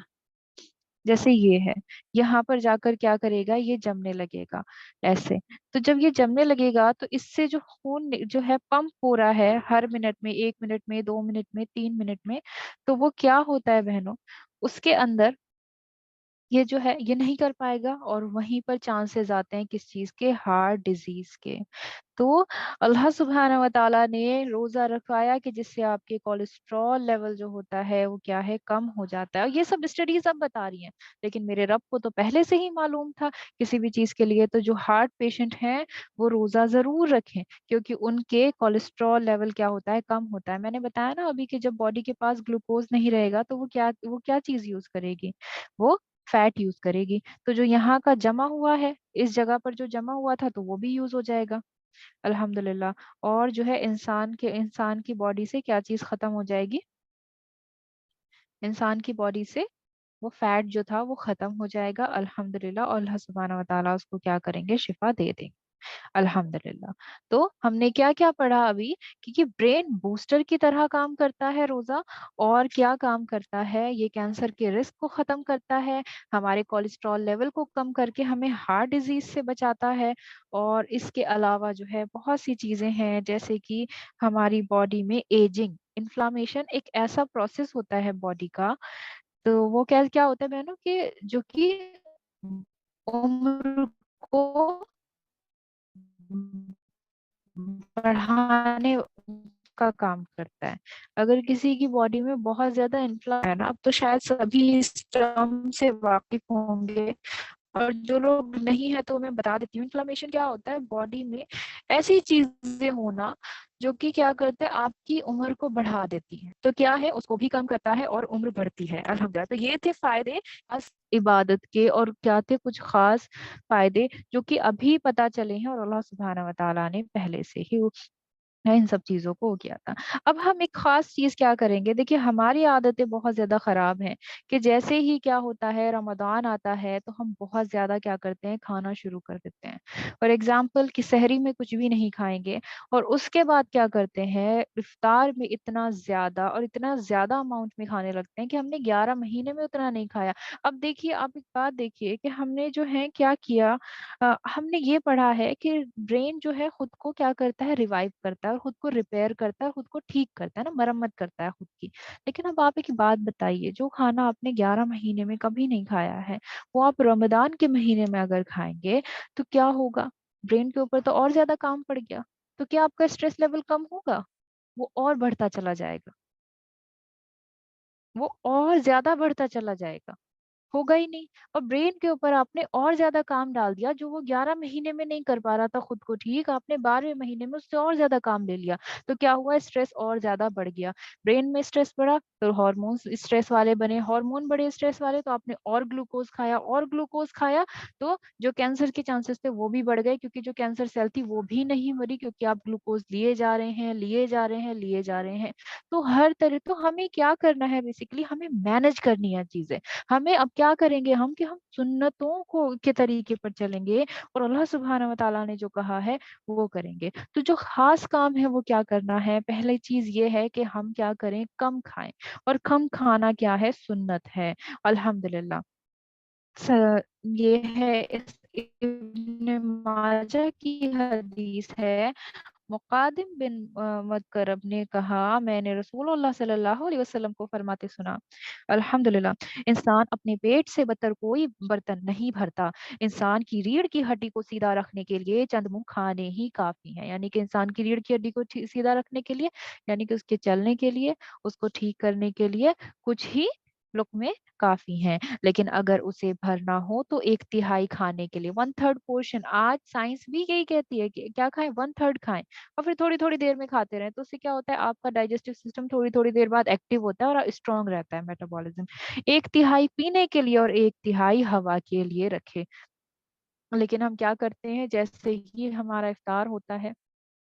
A: जैसे ये है, यहाँ पर जाकर क्या करेगा, ये जमने लगेगा ऐसे। तो जब ये जमने लगेगा तो इससे जो खून जो है पंप हो रहा है हर मिनट में, 1 मिनट में, 2 मिनट में, 3 मिनट में, तो वो क्या होता है बहनों, उसके अंदर ये जो है ये नहीं कर पाएगा, और वहीं पर चांसेस आते हैं किस चीज के, हार्ट डिजीज के। तो अल्लाह सुब्हाना व ताला ने रोजा रखवाया कि जिससे आपके कोलेस्ट्रॉल लेवल जो होता है वो क्या है, कम हो जाता है। और ये सब स्टडीज अब बता रही हैं, लेकिन मेरे रब को तो पहले से ही मालूम था किसी भी चीज के लिए। तो जो हार्ट पेशेंट हैं वो रोजा जरूर रखें, क्योंकि उनके कोलेस्ट्रॉल लेवल क्या होता है, कम होता है। मैंने बताया ना अभी कि जब बॉडी के पास ग्लूकोज नहीं रहेगा तो वो क्या चीज यूज करेगी, वो फैट यूज करेगी। तो जो यहाँ का जमा हुआ है, इस जगह पर जो जमा हुआ था, तो वो भी यूज हो जाएगा। अल्हम्दुलिल्लाह। और जो है इंसान की बॉडी से क्या चीज खत्म हो जाएगी, इंसान की बॉडी से वो फैट जो था वो खत्म हो जाएगा। अल्हम्दुलिल्लाह, और अल्लाह सुब्हानहू व तआला उसको क्या करेंगे, शिफा दे देंगे। अल्हम्दुलिल्लाह। तो हमने क्या क्या पढ़ा अभी, क्योंकि ब्रेन बूस्टर की तरह काम करता है रोजा, और क्या काम करता है, ये कैंसर के रिस्क को खत्म करता है, हमारे कोलेस्ट्रॉल लेवल को कम करके हमें हार्ट डिजीज से बचाता है। और इसके अलावा जो है बहुत सी चीजें हैं, जैसे कि हमारी बॉडी में एजिंग, इन्फ्लामेशन एक ऐसा प्रोसेस होता है बॉडी का। तो वो क्या क्या होता है बहनों, कि जो कि उम्र को बढ़ाने का काम करता है। अगर किसी की बॉडी में बहुत ज्यादा इन्फ्लामेशन है ना, अब तो शायद सभी इस टर्म से वाकिफ होंगे, और जो लोग नहीं है तो मैं बता देती हूँ। इन्फ्लामेशन क्या होता है, बॉडी में ऐसी चीजें होना जो कि क्या करते हैं, आपकी उम्र को बढ़ा देती है। तो क्या है, उसको भी कम करता है और उम्र बढ़ती है। अल्हम्दुलिल्लाह, तो ये थे फायदे खास इबादत के, और क्या थे कुछ खास फायदे जो कि अभी पता चले हैं, और अल्लाह सुब्हानहू व तआला ने पहले से ही है इन सब चीजों को किया था। अब हम एक खास चीज क्या करेंगे, देखिए हमारी आदतें बहुत ज्यादा खराब हैं, कि जैसे ही क्या होता है, रमजान आता है तो हम बहुत ज्यादा क्या करते हैं, खाना शुरू कर देते हैं। फॉर एग्जाम्पल कि सहरी में कुछ भी नहीं खाएंगे, और उसके बाद क्या करते हैं, इफ्तार में इतना ज्यादा अमाउंट में खाने लगते हैं कि हमने 11 महीने में उतना नहीं खाया। अब देखिए, आप एक बात देखिए कि हमने जो है क्या किया, हमने ये पढ़ा है कि ब्रेन जो है खुद को क्या करता है, रिवाइव करता है, और खुद को रिपेयर करता है, और खुद को ठीक करता है ना, मरम्मत करता है खुद की। लेकिन अब आप एक बात बताइए, जो खाना आपने 11 महीने में कभी नहीं खाया है, वो आप रमजान के महीने में अगर खाएंगे तो क्या होगा, ब्रेन के ऊपर तो और ज्यादा काम पड़ गया। तो क्या आपका स्ट्रेस लेवल कम होगा, वो और बढ़ता चला जाएगा, वो और ज्यादा बढ़ता चला जाएगा। होगा ही नहीं। और ब्रेन के ऊपर आपने और ज्यादा काम डाल दिया, जो वो 11 महीने में नहीं कर पा रहा था खुद को ठीक, आपने 12वें महीने में उससे और ज्यादा काम ले लिया। तो क्या हुआ, स्ट्रेस और ज्यादा बढ़ गया। ब्रेन में स्ट्रेस बढ़ा तो हार्मोन्स स्ट्रेस वाले बने, हार्मोन बड़े स्ट्रेस वाले तो आपने और ग्लूकोज खाया, और ग्लूकोज खाया तो जो कैंसर के चांसेस थे वो भी बढ़ गए, क्योंकि जो कैंसर सेल थी वो भी नहीं मरी, क्योंकि आप ग्लूकोज लिए जा रहे हैं, लिए जा रहे हैं, लिए जा रहे हैं। तो हर तरह, तो हमें क्या करना है, बेसिकली हमें मैनेज करनी है चीजें। हमें अब क्या करेंगे हम, कि हम सुन्नतों को के तरीके पर चलेंगे, और अल्लाह सुब्हानहू व तआला ने जो कहा है वो करेंगे। तो जो खास काम है वो क्या करना है, पहली चीज ये है कि हम क्या करें, कम खाएं। और कम खाना क्या है, सुन्नत है। अल्हम्दुलिल्लाह। ये है इस इब्न माजा की हदीस है। मुकादिम बिन मदकरब ने कहा, मैंने रसूलुल्लाह सल्लल्लाहु अलैहि वसल्लम को फरमाते सुना, अल्हम्दुलिल्लाह, इंसान अपने पेट से बदतर कोई बर्तन नहीं भरता। इंसान की रीढ़ की हड्डी को सीधा रखने के लिए चंद मुंह खाने ही काफी हैं। यानी कि इंसान की रीढ़ की हड्डी को सीधा रखने के लिए, यानी कि उसके चलने के लिए, उसको ठीक करने के लिए कुछ ही लुकमे काफी हैं। लेकिन अगर उसे भरना हो तो 1/3 खाने के लिए, 1/3 पोर्शन। आज साइंस भी यही कहती है कि क्या खाएं, 1/3 खाएं, और फिर थोड़ी थोड़ी देर में खाते रहें। तो उससे क्या होता है, आपका डाइजेस्टिव सिस्टम थोड़ी थोड़ी देर बाद एक्टिव होता है और स्ट्रांग रहता है मेटाबॉलिज्म। 1/3 पीने के लिए और 1/3 हवा के लिए रखे। लेकिन हम क्या करते हैं, जैसे ही हमारा इफ्तार होता है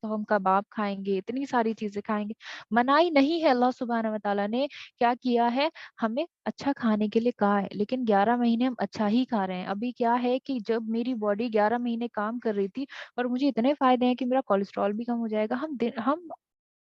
A: तो हम कबाब खाएंगे, इतनी सारी चीजें खाएंगे। मनाही नहीं है, अल्लाह सुब्हानहू व तआला ने क्या किया है, हमें अच्छा खाने के लिए कहा है, लेकिन 11 महीने हम अच्छा ही खा रहे हैं। अभी क्या है कि जब मेरी बॉडी 11 महीने काम कर रही थी और मुझे इतने फायदे हैं कि मेरा कोलेस्ट्रॉल भी कम हो जाएगा, हम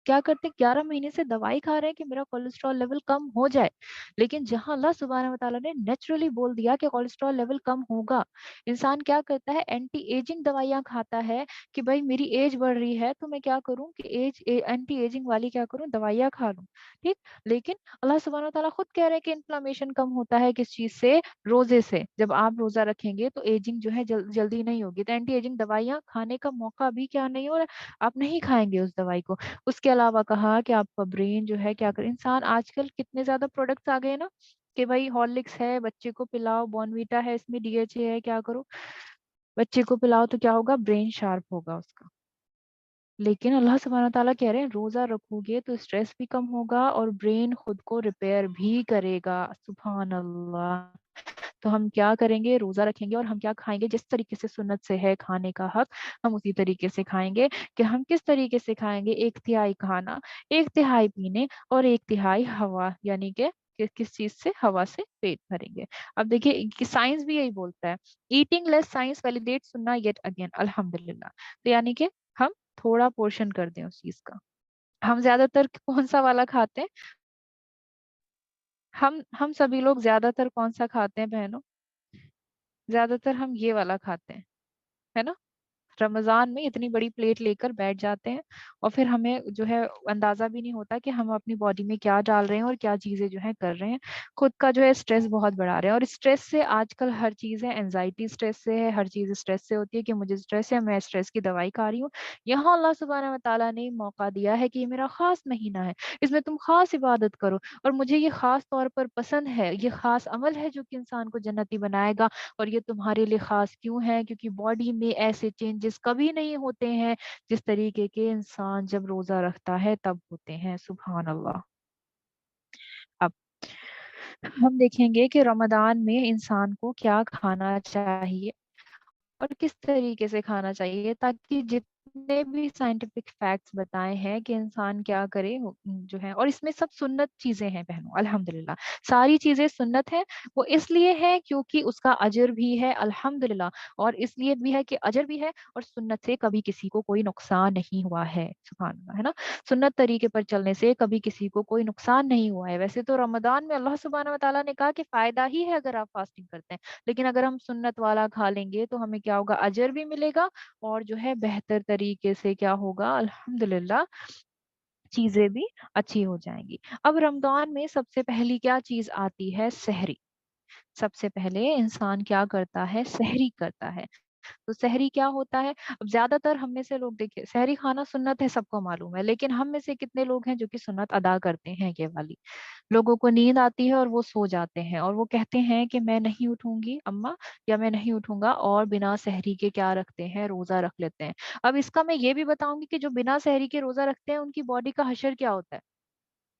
A: क्या करते हैं, 11 महीने से दवाई खा रहे हैं कि मेरा कोलेस्ट्रॉल लेवल कम हो जाए। लेकिन जहां अल्लाह सुब्हानहू व तआला ने नेचुरली बोल दिया कि कोलेस्ट्रॉल लेवल कम होगा, इंसान क्या करता है, एंटी एजिंग दवाइयां खाता है कि भाई मेरी एज बढ़ रही है तो मैं क्या करूं कि एंटी एजिंग वाली क्या करूं, दवाइयां खा लूं। ठीक। लेकिन अल्लाह सुब्हानहू व तआला खुद कह रहे हैं कि इन्फ्लामेशन कम होता है किस चीज से, रोजे से। जब आप रोजा रखेंगे तो एजिंग जो है जल्दी नहीं होगी, तो एंटी एजिंग दवाइयां खाने का मौका भी क्या नहीं हो रहा, आप नहीं खाएंगे उस दवाई को। उसके अलावा कहा कि आपका ब्रेन जो है क्या करे, इंसान आजकल कितने ज्यादा प्रोडक्ट्स आ गए हैं ना, कि भाई हॉर्लिक्स है बच्चे को पिलाओ, बॉर्नवीटा है इसमें डीएचए है, क्या करो बच्चे को पिलाओ तो क्या होगा, ब्रेन शार्प होगा उसका। लेकिन अल्लाह सुब्हानहू व तआला कह रहे हैं रोजा रखोगे तो स्ट्रेस भी कम होगा और ब्रेन खुद को रिपेयर भी करेगा। सुभान अल्लाह। तो हम क्या करेंगे, रोजा रखेंगे और हम क्या खाएंगे, जिस तरीके से सुन्नत से है खाने का हक, हम उसी तरीके से खाएंगे। कि हम किस तरीके से खाएंगे, 1/3 खाना, 1/3 पीने, और 1/3 हवा, यानी कि किस चीज से, हवा से पेट भरेंगे। अब देखिए कि साइंस भी यही बोलता है, ईटिंग लेस साइंस वैलिडेट सुन्ना येट अगेन, अल्हम्दुलिल्लाह। तो यानी कि हम थोड़ा पोर्शन कर दें उस चीज का। हम ज्यादातर कौन सा वाला खाते हैं, हम सभी लोग ज्यादातर कौन सा खाते हैं बहनों, ज्यादातर हम ये वाला खाते हैं, है ना। रमजान में इतनी बड़ी प्लेट लेकर बैठ जाते हैं और फिर हमें जो है अंदाजा भी नहीं होता कि हम अपनी बॉडी में क्या डाल रहे हैं और क्या चीजें जो है कर रहे हैं। खुद का जो है स्ट्रेस बहुत बढ़ा रहे हैं, और स्ट्रेस से आजकल हर चीज है, एंजाइटी स्ट्रेस से है, हर चीज स्ट्रेस से होती है कि मुझे स्ट्रेस है, मैं स्ट्रेस की दवाई खा रही हूँ। यहाँ अल्लाह सुब्हानहू व तआला ने मौका दिया है कि ये मेरा खास महीना है, इसमें तुम खास इबादत करो, और मुझे ये खास तौर पर पसंद है, ये खास अमल है जो कि इंसान को जन्नती बनाएगा। और ये तुम्हारे लिए खास क्यों है, क्योंकि बॉडी में ऐसे चेंजेस कभी नहीं होते हैं जिस तरीके के इंसान जब रोजा रखता है तब होते हैं। सुभान अल्लाह। अब हम देखेंगे कि रमजान में इंसान को क्या खाना चाहिए और किस तरीके से खाना चाहिए, ताकि जितने भी साइंटिफिक फैक्ट्स बताए हैं कि इंसान क्या करे जो है, और इसमें सब सुन्नत चीजें हैं बहनों, अल्हम्दुलिल्लाह। सारी चीजें सुन्नत है, वो इसलिए है क्योंकि उसका अजर भी है, अल्हम्दुलिल्लाह। और इसलिए भी है कि अजर भी है, और सुन्नत से कभी किसी को कोई नुकसान नहीं हुआ है, सुभान अल्लाह, है ना। सुन्नत तरीके पर चलने से कभी किसी को कोई नुकसान नहीं हुआ है। वैसे तो रमजान में अल्लाह सुब्हानहू व तआला ने कहा कि फायदा ही है अगर आप फास्टिंग करते हैं, लेकिन अगर हम सुन्नत वाला खा लेंगे तो हमें क्या होगा, अजर भी मिलेगा, और जो है बेहतर तरीके से क्या होगा, अल्हम्दुलिल्लाह, चीजें भी अच्छी हो जाएंगी। अब रमजान में सबसे पहली क्या चीज आती है, सहरी। सबसे पहले इंसान क्या करता है, सहरी करता है। तो सहरी क्या होता है? अब ज्यादातर हम में से लोग, देखिए सहरी खाना सुन्नत है सबको मालूम है, लेकिन हम में से कितने लोग हैं जो कि सुन्नत अदा करते हैं ये वाली? लोगों को नींद आती है और वो सो जाते हैं और वो कहते हैं कि मैं नहीं उठूंगी अम्मा, या मैं नहीं उठूंगा, और बिना सहरी के क्या रखते हैं, रोजा रख लेते हैं। अब इसका मैं ये भी बताऊंगी कि जो बिना सहरी के रोजा रखते हैं उनकी बॉडी का हशर क्या होता है,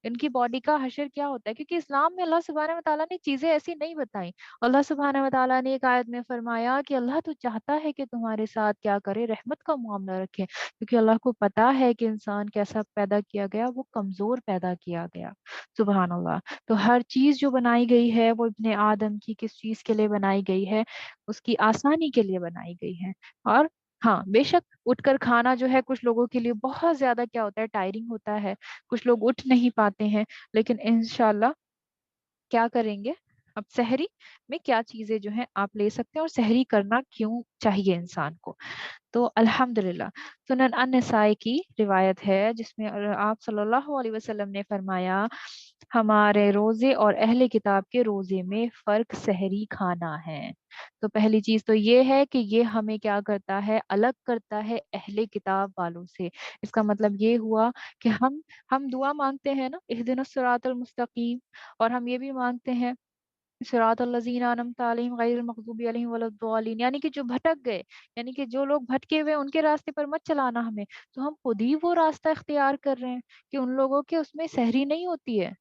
A: इनकी बॉडी का हशर क्या होता है, क्योंकि इस्लाम में अल्लाह सुब्हानहू व तआला ने चीजें ऐसी नहीं बताई। अल्लाह सुब्हानहू व तआला ने एक आयत में फरमाया कि अल्लाह तो चाहता है कि तुम्हारे साथ क्या करे, रहमत का मामला रखे, क्योंकि अल्लाह को पता है कि इंसान कैसा पैदा किया गया, वो कमजोर पैदा किया गया। सुबहान अल्लाह। तो हर चीज जो बनाई गई है वो इब्ने आदम की किस चीज के लिए बनाई गई है, उसकी आसानी के लिए बनाई गई है। और हाँ बेशक उठकर खाना जो है कुछ लोगों के लिए बहुत ज्यादा क्या होता है, टायरिंग होता है, कुछ लोग उठ नहीं पाते हैं, लेकिन इंशाल्लाह क्या करेंगे, अब सहरी में क्या चीजें जो है आप ले सकते हैं और सहरी करना क्यों चाहिए इंसान को। तो अल्हम्दुलिल्लाह, सुनन अन-नसाई की रिवायत है जिसमें आप सल्लल्लाहु अलैहि वसल्लम ने फरमाया, हमारे रोजे और अहले किताब के रोजे में फर्क सहरी खाना है। तो पहली चीज तो ये है कि ये हमें क्या करता है, अलग करता है अहले किताब वालों से। इसका मतलब ये हुआ कि हम दुआ मांगते हैं ना, इहदिनस सिरातल मुस्तकीम, और हम ये भी मांगते हैं सिरातल्लज़ीना अनअमता अलैहिम गैरिल मग़ज़ूबि अलैहिम वलद्दालिन, यानी कि जो भटक गए, यानी कि जो लोग भटके हुए उनके रास्ते पर मत चलाना हमें। तो हम खुद ही वो रास्ता इख्तियार कर रहे हैं कि उन लोगों के उसमें सहरी नहीं होती है,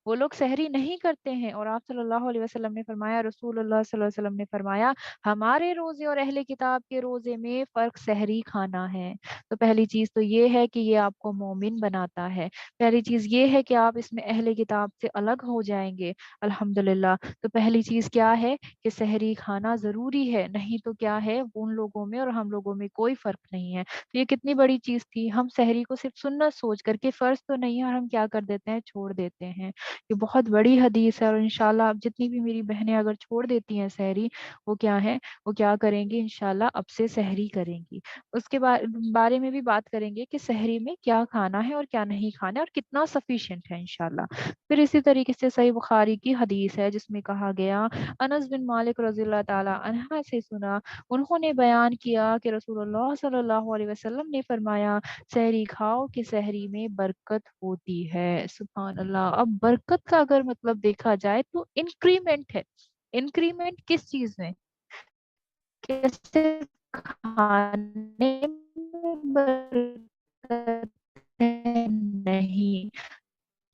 A: वो लोग सहरी नहीं करते हैं। और आप सल्लल्लाहु अलैहि वसल्लम ने फरमाया, रसूलुल्लाह सल्लल्लाहु अलैहि वसल्लम ने फरमाया, हमारे रोजे और अहले किताब के रोजे में फर्क सहरी खाना है। तो पहली चीज तो ये है कि ये आपको मोमिन बनाता है। पहली चीज ये है कि आप इसमें अहले किताब से अलग हो जाएंगे, अल्हम्दुलिल्लाह। तो पहली चीज क्या है कि सहरी खाना जरूरी है, नहीं तो क्या है, उन लोगों में और हम लोगों में कोई फर्क नहीं है। तो ये कितनी बड़ी चीज थी, हम सहरी को सिर्फ सुन्नत सोच करके, फर्ज तो नहीं है, और हम क्या कर देते हैं, छोड़ देते हैं। ये बहुत बड़ी हदीस है, और इंशाल्लाह अब जितनी भी मेरी बहनें अगर छोड़ देती हैं सहरी, वो क्या है, वो क्या करेंगी, इंशाल्लाह अब से सहरी करेंगी। उसके बारे में भी बात करेंगे कि सहरी में क्या खाना है और क्या नहीं खाना है और कितना सफिशिएंट है इंशाल्लाह। फिर इसी तरीके से सही बुखारी की हदीस है जिसमें कहा गया, अनस बिन मालिक रज़ियल्लाहु ताला अन्हा से सुना, उन्होंने बयान किया कि रसूलुल्लाह सल्लल्लाहु अलैहि वसल्लम ने फरमाया, सहरी खाओ कि सहरी में बरकत होती है। सुभान अल्लाह। अब बरकत का अगर मतलब देखा जाए तो इंक्रीमेंट है। इंक्रीमेंट किस चीज में, कैसे, खाने में बरकत है नहीं,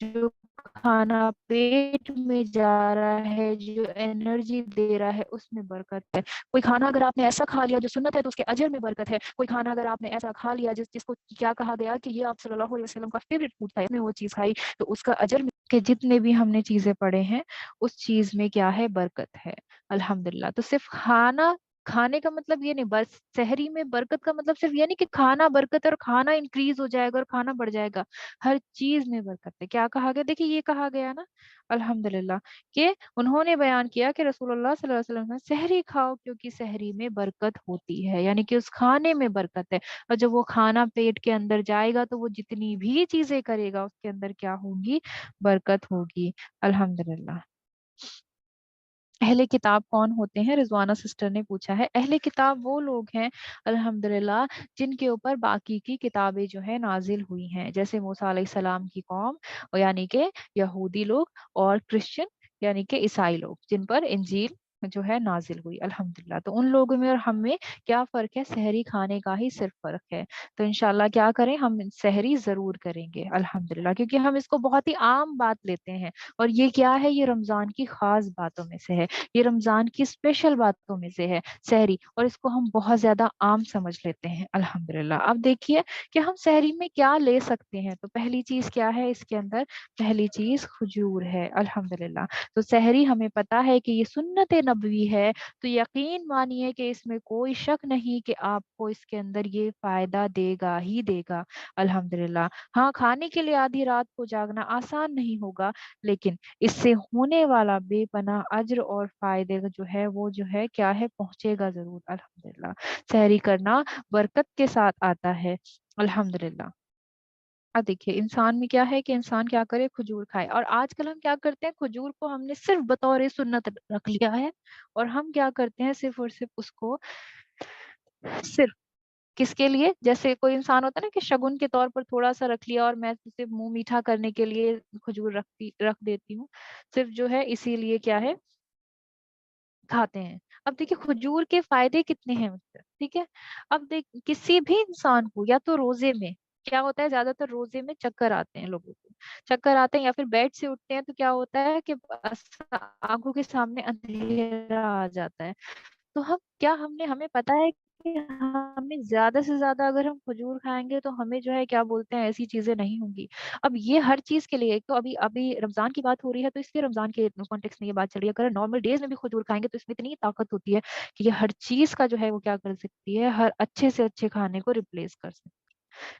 A: जो खाना पेट में जा रहा है, जो एनर्जी दे रहा है, उसमें बरकत है। कोई खाना अगर आपने ऐसा खा लिया जो सुन्नत है तो उसके अजर में बरकत है। कोई खाना अगर आपने ऐसा खा लिया जिसको क्या कहा गया कि ये आप सल्लल्लाहु अलैहि वसल्लम का फेवरेट फूड था, इसने वो चीज खाई, तो उसका अजर में के जितने भी हमने चीजें पढ़े हैं उस चीज में क्या है, बरकत है। अल्हम्दुलिल्लाह। तो सिर्फ खाना खाने का मतलब ये नहीं, बस सहरी में बरकत का मतलब सिर्फ ये नहीं कि खाना बरकत है और खाना इंक्रीज हो जाएगा और खाना बढ़ जाएगा। हर चीज में बरकत है। क्या कहा गया, देखिए ये कहा गया ना, अल्हम्दुलिल्लाह, कि उन्होंने बयान किया कि रसूलुल्लाह सल्लल्लाहु अलैहि वसल्लम ने, सहरी खाओ क्योंकि सहरी में बरकत होती है, यानी कि उस खाने में बरकत है। और जब वो खाना पेट के अंदर जाएगा तो वो जितनी भी चीजें करेगा उसके अंदर क्या होगी, बरकत होगी। अल्हम्दुलिल्लाह। अहले किताब कौन होते हैं, रिजवाना सिस्टर ने पूछा है। अहले किताब वो लोग हैं अल्हम्दुलिल्लाह जिनके ऊपर बाकी की किताबें जो है नाजिल हुई हैं, जैसे मूसा अलैहिस्सलाम की कौम, और यानी कि यहूदी लोग, और क्रिश्चियन यानी कि ईसाई लोग, जिन पर इंजील जो है नाजिल हुई। अल्हम्दुलिल्लाह। तो उन लोगों में और हम में क्या फर्क है, सहरी खाने का ही सिर्फ फर्क है। तो इंशाल्लाह क्या करें, हम सहरी जरूर करेंगे अल्हम्दुलिल्लाह, क्योंकि हम इसको बहुत ही आम बात लेते हैं। और ये क्या है, ये रमजान की खास बातों में से है, ये रमजान की स्पेशल बातों में से है सहरी, और इसको हम बहुत ज्यादा आम समझ लेते हैं अल्हम्दुलिल्लाह। अब देखिए कि हम सहरी में क्या ले सकते हैं। तो पहली चीज क्या है इसके अंदर, पहली चीज खजूर है अल्हम्दुलिल्लाह। तो सहरी हमें पता है कि ये सुन्नत नबवी है, तो यकीन मानिए कि इसमें कोई शक नहीं कि आपको इसके अंदर ये फायदा देगा ही देगा अल्हम्दुलिल्लाह। हाँ, खाने के लिए आधी रात को जागना आसान नहीं होगा, लेकिन इससे होने वाला बेपनाह अज्र और फायदे जो है वो जो है क्या है, पहुंचेगा जरूर अल्हम्दुलिल्लाह। सहरी करना बरकत के साथ आता है अल्हम्दुलिल्लाह। अब देखिए इंसान में क्या है कि इंसान क्या करे, खजूर खाए। और आजकल हम क्या करते हैं, खजूर को हमने सिर्फ बतौर सुन्नत रख लिया है, और हम क्या करते हैं, सिर्फ और सिर्फ उसको सिर्फ किसके लिए, जैसे कोई इंसान होता है ना कि शगुन के तौर पर थोड़ा सा रख लिया और मैं उसे मुंह मीठा करने के लिए खजूर रख देती हूँ, सिर्फ जो है इसीलिए क्या है खाते हैं। अब देखिए खजूर के फायदे कितने हैं उससे, ठीक है। अब देख किसी भी इंसान को या तो रोजे में क्या होता है, ज्यादातर रोजे में चक्कर आते हैं लोगों को, चक्कर आते हैं या फिर बेड से उठते हैं तो क्या होता है कि बस आंखों के सामने अंधेरा आ जाता है। तो हम क्या हमने हमें पता है कि हमें ज्यादा से ज्यादा अगर हम खजूर खाएंगे तो हमें जो है क्या बोलते हैं ऐसी चीजें नहीं होंगी। अब ये हर चीज के लिए, एक तो अभी अभी रमजान की बात हो रही है तो इसलिए रमजान के कॉन्टेक्स्ट में ये बात चल रही है, अगर नॉर्मल डेज में भी खजूर खाएंगे तो इसमें इतनी ताकत होती है कि ये हर चीज का जो है वो क्या कर सकती है, हर अच्छे से अच्छे खाने को रिप्लेस कर सकती है।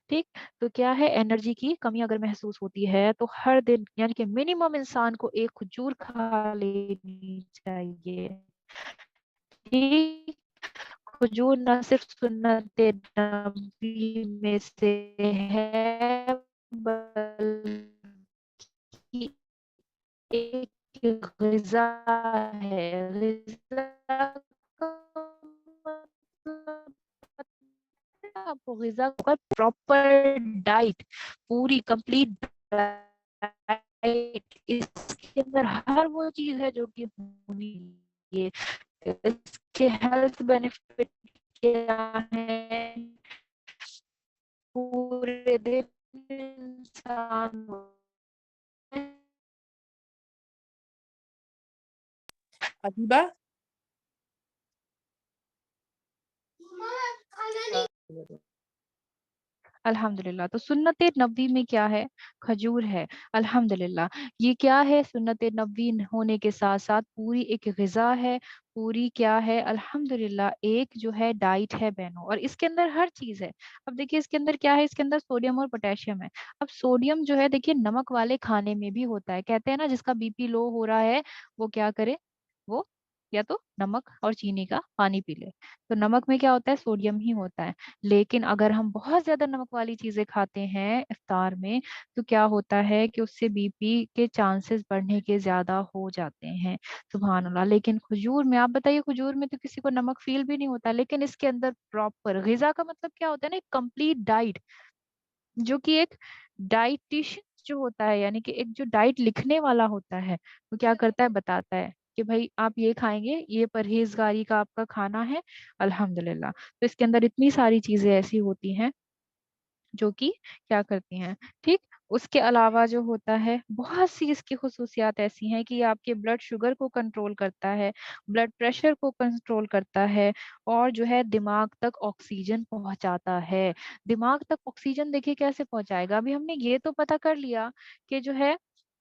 A: ठीक। तो क्या है, एनर्जी की कमी अगर महसूस होती है तो हर दिन यानी कि मिनिमम इंसान को एक खजूर खा लेनी चाहिए। ठीक। खजूर न सिर्फ सुन्नत नबी में से है बल्कि एक ग़िज़ा है। ग़िज़ा का मतलब पता है आपको, ग़िज़ा का प्रॉपर डाइट, पूरी कंप्लीट डाइट, इसके अंदर हर वो चीज है जो कि होनी चाहिए। इसके हेल्थ बेनिफिट क्या है, पूरे दिन इंसान
B: अदीबा।
A: अल्हम्दुलिल्लाह। तो सुन्नत नबी में क्या है, खजूर है। अल्हम्दुलिल्लाह, ये क्या है, सुन्नत नबी होने के साथ साथ पूरी एक ग़िज़ा है, पूरी क्या है अल्हम्दुलिल्लाह एक जो है डाइट है बहनों, और इसके अंदर हर चीज है। अब देखिए इसके अंदर क्या है, इसके अंदर सोडियम और पोटेशियम है। अब सोडियम जो है देखिए नमक वाले खाने में भी होता है, कहते हैं ना जिसका बीपी लो हो रहा है वो क्या करे, वो या तो नमक और चीनी का पानी पी ले। तो नमक में क्या होता है, सोडियम ही होता है। लेकिन अगर हम बहुत ज्यादा नमक वाली चीजें खाते हैं इफ्तार में तो क्या होता है कि उससे बीपी के चांसेस बढ़ने के ज्यादा हो जाते हैं। सुभान अल्लाह। लेकिन खजूर में आप बताइए, खजूर में तो किसी को नमक फील भी नहीं होता, लेकिन इसके अंदर प्रॉपर ग़िज़ा का मतलब क्या होता है ना, एक कंप्लीट डाइट, जो कि एक डाइटिशियन जो होता है यानी कि एक जो डाइट लिखने वाला होता है वो क्या करता है, बताता है कि भाई आप ये खाएंगे, ये परहेजगारी का आपका खाना है। अल्हम्दुलिल्लाह। तो इसके अंदर इतनी सारी चीजें ऐसी होती हैं जो कि क्या करती हैं। ठीक। उसके अलावा जो होता है बहुत सी इसकी खुसूसियात ऐसी हैं कि ये आपके ब्लड शुगर को कंट्रोल करता है, ब्लड प्रेशर को कंट्रोल करता है, और जो है दिमाग तक ऑक्सीजन पहुंचाता है। दिमाग तक ऑक्सीजन देखिए कैसे पहुंचाएगा, अभी हमने ये तो पता कर लिया कि जो है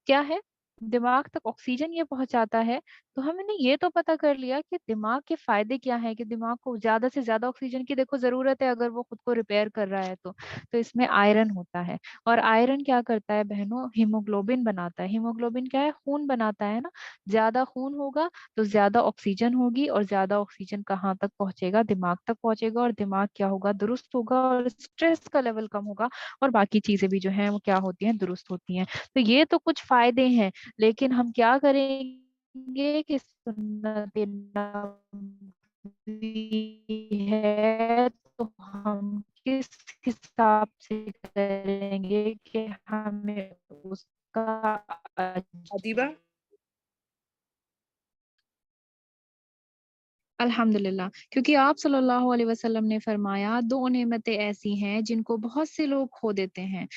A: क्या है, दिमाग तक ऑक्सीजन ये पहुंचाता है। तो हमने ये तो पता कर लिया कि दिमाग के फायदे क्या हैं, कि दिमाग को ज्यादा से ज्यादा ऑक्सीजन की देखो जरूरत है अगर वो खुद को रिपेयर कर रहा है तो इसमें आयरन होता है। और आयरन क्या करता है बहनों, हीमोग्लोबिन बनाता है। हीमोग्लोबिन क्या है, खून बनाता है ना। ज्यादा खून होगा तो ज्यादा ऑक्सीजन होगी, और ज्यादा ऑक्सीजन कहाँ तक पहुंचेगा, दिमाग तक पहुंचेगा, और दिमाग क्या होगा, दुरुस्त होगा, और स्ट्रेस का लेवल कम होगा, और बाकी चीजें भी जो है वो क्या होती हैं, दुरुस्त होती हैं। तो ये तो कुछ फायदे हैं, लेकिन हम क्या करेंगे कि सुन्नत नबवी है तो हम किस हिसाब से करेंगे कि हमें उसका
B: अदीबा।
A: अल्हम्दुलिल्लाह, क्योंकि आप सल्लल्लाहु अलैहि वसल्लम ने फरमाया दो नेमतें ऐसी हैं जिनको बहुत से लोग खो देते हैं।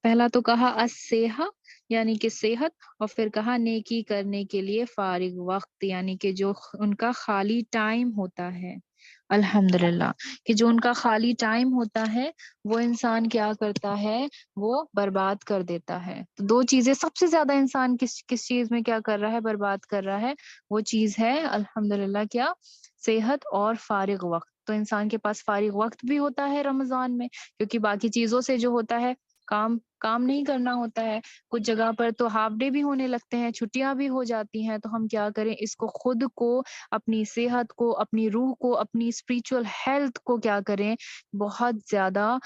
A: पहला तो कहा अस्सेहा यानी कि सेहत, और फिर कहा नेकी करने के लिए फारिग वक्त यानी कि जो उनका खाली टाइम होता है। अल्हम्दुलिल्लाह, कि जो उनका खाली टाइम होता है वो इंसान क्या करता है, वो बर्बाद कर देता है। तो दो चीजें सबसे ज्यादा इंसान किस किस चीज में क्या कर रहा है, बर्बाद कर रहा है, वो चीज है अल्हम्दुलिल्लाह क्या, सेहत और फारिग वक्त। तो इंसान के पास फारिग वक्त भी होता है रमजान में, क्योंकि बाकी चीजों से जो होता है, काम काम नहीं करना होता है। कुछ जगह पर तो हाफ डे भी होने लगते हैं, छुट्टियां भी हो जाती हैं। तो हम क्या करें, इसको खुद को, अपनी सेहत को, अपनी रूह को, अपनी स्पिरिचुअल हेल्थ को क्या करें, बहुत ज्यादा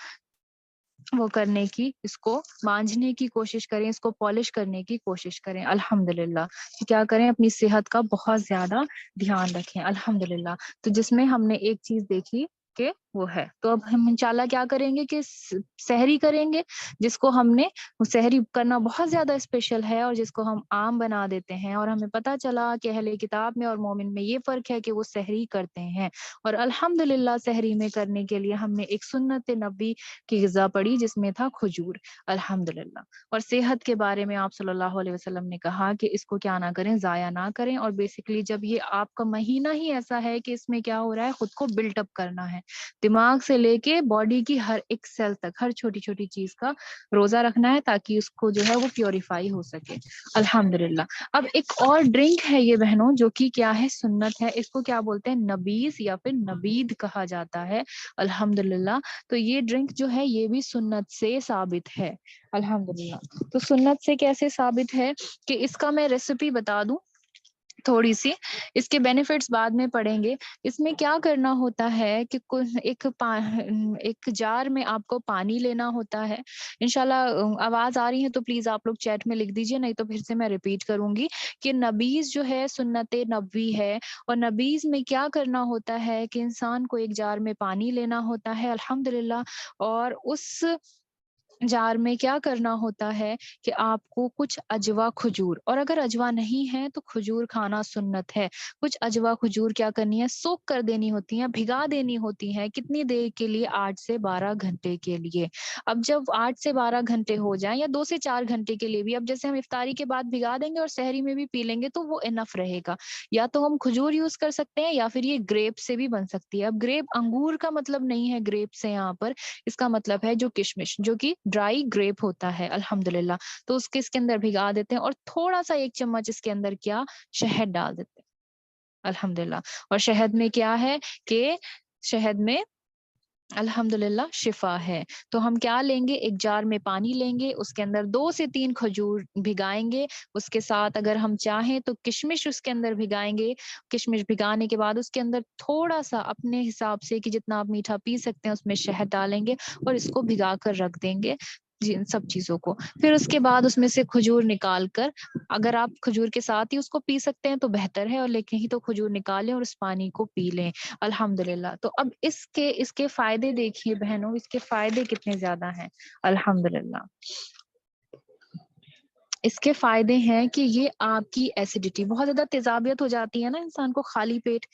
A: वो करने की, इसको मांझने की कोशिश करें, इसको पॉलिश करने की कोशिश करें। अल्हम्दुलिल्लाह। तो क्या करें, अपनी सेहत का बहुत ज्यादा ध्यान रखें। अल्हम्दुलिल्लाह। तो जिसमें हमने एक चीज देखी کہ وہ ہے. تو اب ہم انشاءاللہ کیا کریں گے کہ سحری کریں گے، جس کو ہم نے سحری کرنا بہت زیادہ اسپیشل ہے اور جس کو ہم عام بنا دیتے ہیں، اور ہمیں پتہ چلا کہ اہل کتاب میں اور مومن میں یہ فرق ہے کہ وہ سحری کرتے ہیں. اور الحمدللہ سحری میں کرنے کے لیے ہم نے ایک سنت نبی کی غذا پڑھی جس میں تھا کھجور، الحمدللہ. اور صحت کے بارے میں آپ صلی اللہ علیہ وسلم نے کہا کہ اس کو کیا نہ کریں، ضائع نہ کریں. اور بیسیکلی جب یہ آپ کا مہینہ ہی ایسا ہے کہ اس میں کیا ہو رہا ہے، خود کو بلٹ اپ کرنا ہے، دماغ سے لے کے باڈی کی ہر ایک سیل تک ہر چھوٹی چھوٹی چیز کا روزہ رکھنا ہے تاکہ اس کو جو ہے وہ پیوریفائی ہو سکے، الحمدللہ. اب ایک اور ڈرنک ہے یہ بہنوں جو کہ کیا ہے، سنت ہے. اس کو کیا بولتے ہیں، نبیز یا پھر نبید کہا جاتا ہے، الحمدللہ. تو یہ ڈرنک جو ہے یہ بھی سنت سے ثابت ہے، الحمدللہ. تو سنت سے کیسے ثابت ہے کہ اس کا میں ریسیپی بتا دوں تھوڑی سی، اس کے بینیفٹس بعد میں پڑھیں گے. اس میں کیا کرنا ہوتا ہے کہ ایک جار میں آپ کو پانی لینا ہوتا ہے. انشاءاللہ آواز آ رہی ہے تو پلیز آپ لوگ چیٹ میں لکھ دیجئے، نہیں تو پھر سے میں ریپیٹ کروں گی کہ نبیز جو ہے سنت نبوی ہے. اور نبیز میں کیا کرنا ہوتا ہے کہ انسان کو ایک جار میں پانی لینا ہوتا ہے، الحمدللہ. اور اس جار میں کیا کرنا ہوتا ہے کہ آپ کو کچھ اجوا کھجور، اور اگر اجوا نہیں ہے تو کھجور کھانا سنت ہے. کچھ اجوا کھجور کیا کرنی ہے، سوک کر دینی ہوتی ہیں، بھگا دینی ہوتی ہیں. کتنی دیر کے لیے، 8 سے 12 گھنٹے کے لیے. اب جب 8 سے 12 گھنٹے ہو جائیں یا 2 سے 4 گھنٹے کے لیے بھی، اب جیسے ہم افطاری کے بعد بھگا دیں گے اور سحری میں بھی پی لیں گے تو وہ انف رہے گا. یا تو ہم کھجور یوز کر سکتے ہیں یا پھر یہ گریپ سے بھی بن سکتی ہے. اب گریپ انگور کا مطلب نہیں ہے گریپ سے یہاں پر، اس کا مطلب ہے جو کشمش، جو کہ ڈرائی گریپ ہوتا ہے، الحمدللہ. تو اس کے اندر بھگا دیتے ہیں اور تھوڑا سا 1 چمچ اس کے اندر کیا، شہد ڈال دیتے ہیں، الحمدللہ. اور شہد میں کیا ہے کہ شہد میں الحمدللہ شفا ہے. تو ہم کیا لیں گے، ایک جار میں پانی لیں گے، اس کے اندر 2 سے 3 کھجور بھگائیں گے. اس کے ساتھ اگر ہم چاہیں تو کشمش اس کے اندر بھگائیں گے. کشمش بھگانے کے بعد اس کے اندر تھوڑا سا اپنے حساب سے کہ جتنا آپ میٹھا پی سکتے ہیں اس میں شہد ڈالیں گے اور اس کو بھگا کر رکھ دیں گے، جی ان سب چیزوں کو. پھر اس کے بعد اس میں سے کھجور نکال کر، اگر آپ کھجور کے ساتھ ہی اس کو پی سکتے ہیں تو بہتر ہے، اور لیکن ہی تو کھجور نکالیں اور اس پانی کو پی لیں، الحمدللہ. تو اب اس کے فائدے دیکھیے بہنوں، اس کے فائدے کتنے زیادہ ہیں، الحمدللہ. اس کے فائدے ہیں کہ یہ آپ کی ایسیڈیٹی، بہت زیادہ تیزابیت ہو جاتی ہے نا انسان کو خالی پیٹ.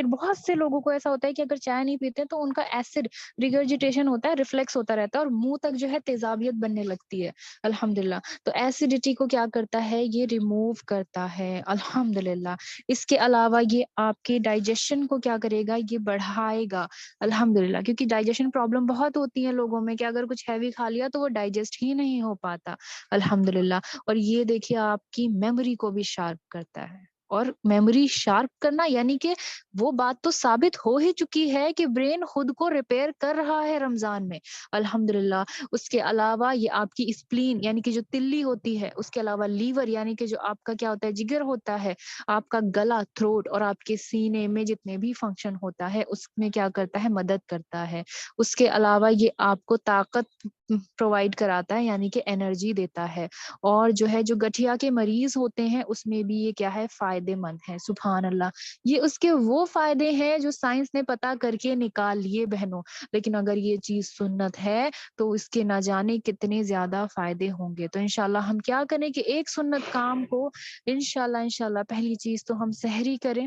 A: بہت سے لوگوں کو ایسا ہوتا ہے کہ اگر چائے نہیں پیتے تو ان کا ایسڈ ریگرجیٹیشن ہوتا ہے، ریفلیکس ہوتا رہتا ہے اور منہ تک جو ہے تیزابیت بننے لگتی ہے، الحمدللہ. تو ایسیڈیٹی کو کیا کرتا ہے، یہ ریموو کرتا ہے، الحمدللہ. اس کے علاوہ یہ آپ کے ڈائجیشن کو کیا کرے گا، یہ بڑھائے گا، الحمدللہ. کیونکہ ڈائجیشن پرابلم بہت ہوتی ہیں لوگوں میں کہ اگر کچھ ہیوی کھا لیا تو وہ ڈائجسٹ ہی نہیں ہو پاتا، الحمدللہ. اور یہ دیکھیے آپ کی میموری کو بھی شارپ کرتا ہے. اور میموری شارپ کرنا یعنی کہ وہ بات تو ثابت ہو ہی چکی ہے کہ برین خود کو ریپیئر کر رہا ہے رمضان میں، الحمدللہ. اس کے علاوہ یہ آپ کی اسپلین یعنی کہ جو تلی ہوتی ہے، اس کے علاوہ لیور یعنی کہ جو آپ کا کیا ہوتا ہے، جگر ہوتا ہے، آپ کا گلا، تھروٹ اور آپ کے سینے میں جتنے بھی فنکشن ہوتا ہے اس میں کیا کرتا ہے، مدد کرتا ہے. اس کے علاوہ یہ آپ کو طاقت پرووائڈ کراتا ہے یعنی کہ انرجی دیتا ہے. اور جو ہے جو گٹھیا کے مریض ہوتے ہیں اس میں بھی یہ کیا ہے، فائدے مند ہے، سبحان اللہ. یہ اس کے وہ فائدے ہیں جو سائنس نے پتا کر کے نکال لیے بہنوں. لیکن اگر یہ چیز سنت ہے تو اس کے نہ جانے کتنے زیادہ فائدے ہوں گے. تو انشاءاللہ ہم کیا کریں کہ ایک سنت کام کو انشاءاللہ پہلی چیز تو ہم سحری کریں.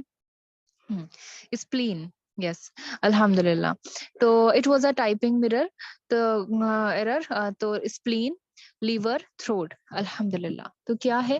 A: اسپلین، یس، الحمدللہ. تو it was a typing mirror, تو ایرر. تو اسپلین، لیور، تھروٹ، الحمدللہ. تو کیا ہے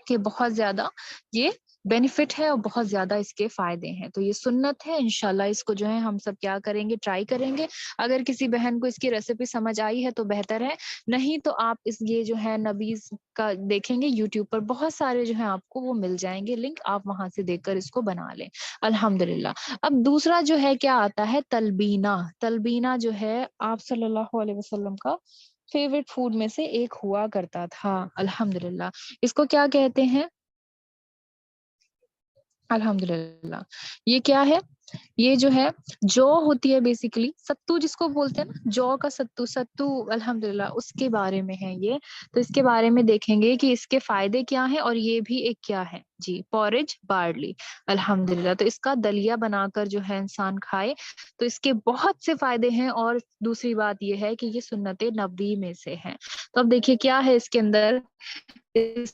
A: کہ بہت زیادہ یہ بینیفٹ ہے اور بہت زیادہ اس کے فائدے ہیں. تو یہ سنت ہے، انشاءاللہ اس کو جو ہے ہم سب کیا کریں گے، ٹرائی کریں گے. اگر کسی بہن کو اس کی ریسیپی سمجھ آئی ہے تو بہتر ہے، نہیں تو آپ یہ جو ہے نبیز کا دیکھیں گے یوٹیوب پر، بہت سارے جو ہیں آپ کو وہ مل جائیں گے لنک، آپ وہاں سے دیکھ کر اس کو بنا لیں، الحمدللہ. اب دوسرا جو ہے کیا آتا ہے، تلبینہ. تلبینہ جو ہے آپ صلی اللہ علیہ وسلم کا فیوریٹ فوڈ میں سے ایک ہوا کرتا تھا، الحمدللہ. اس کو کیا کہتے ہیں، الحمدللہ. یہ کیا ہے؟ یہ جو ہے جو ہوتی ہے بیسیکلی ستو جس کو بولتے ہیں نا، جو کا ستو الحمدللہ اس کے بارے میں ہے یہ. تو اس کے بارے میں دیکھیں گے کہ اس کے فائدے کیا ہیں اور یہ بھی ایک کیا ہے جی، پورج بارلی الحمدللہ. تو اس کا دلیا بنا کر جو ہے انسان کھائے تو اس کے بہت سے فائدے ہیں. اور دوسری بات یہ ہے کہ یہ سنت نبوی میں سے ہے. تو اب دیکھیے کیا ہے اس کے اندر. اس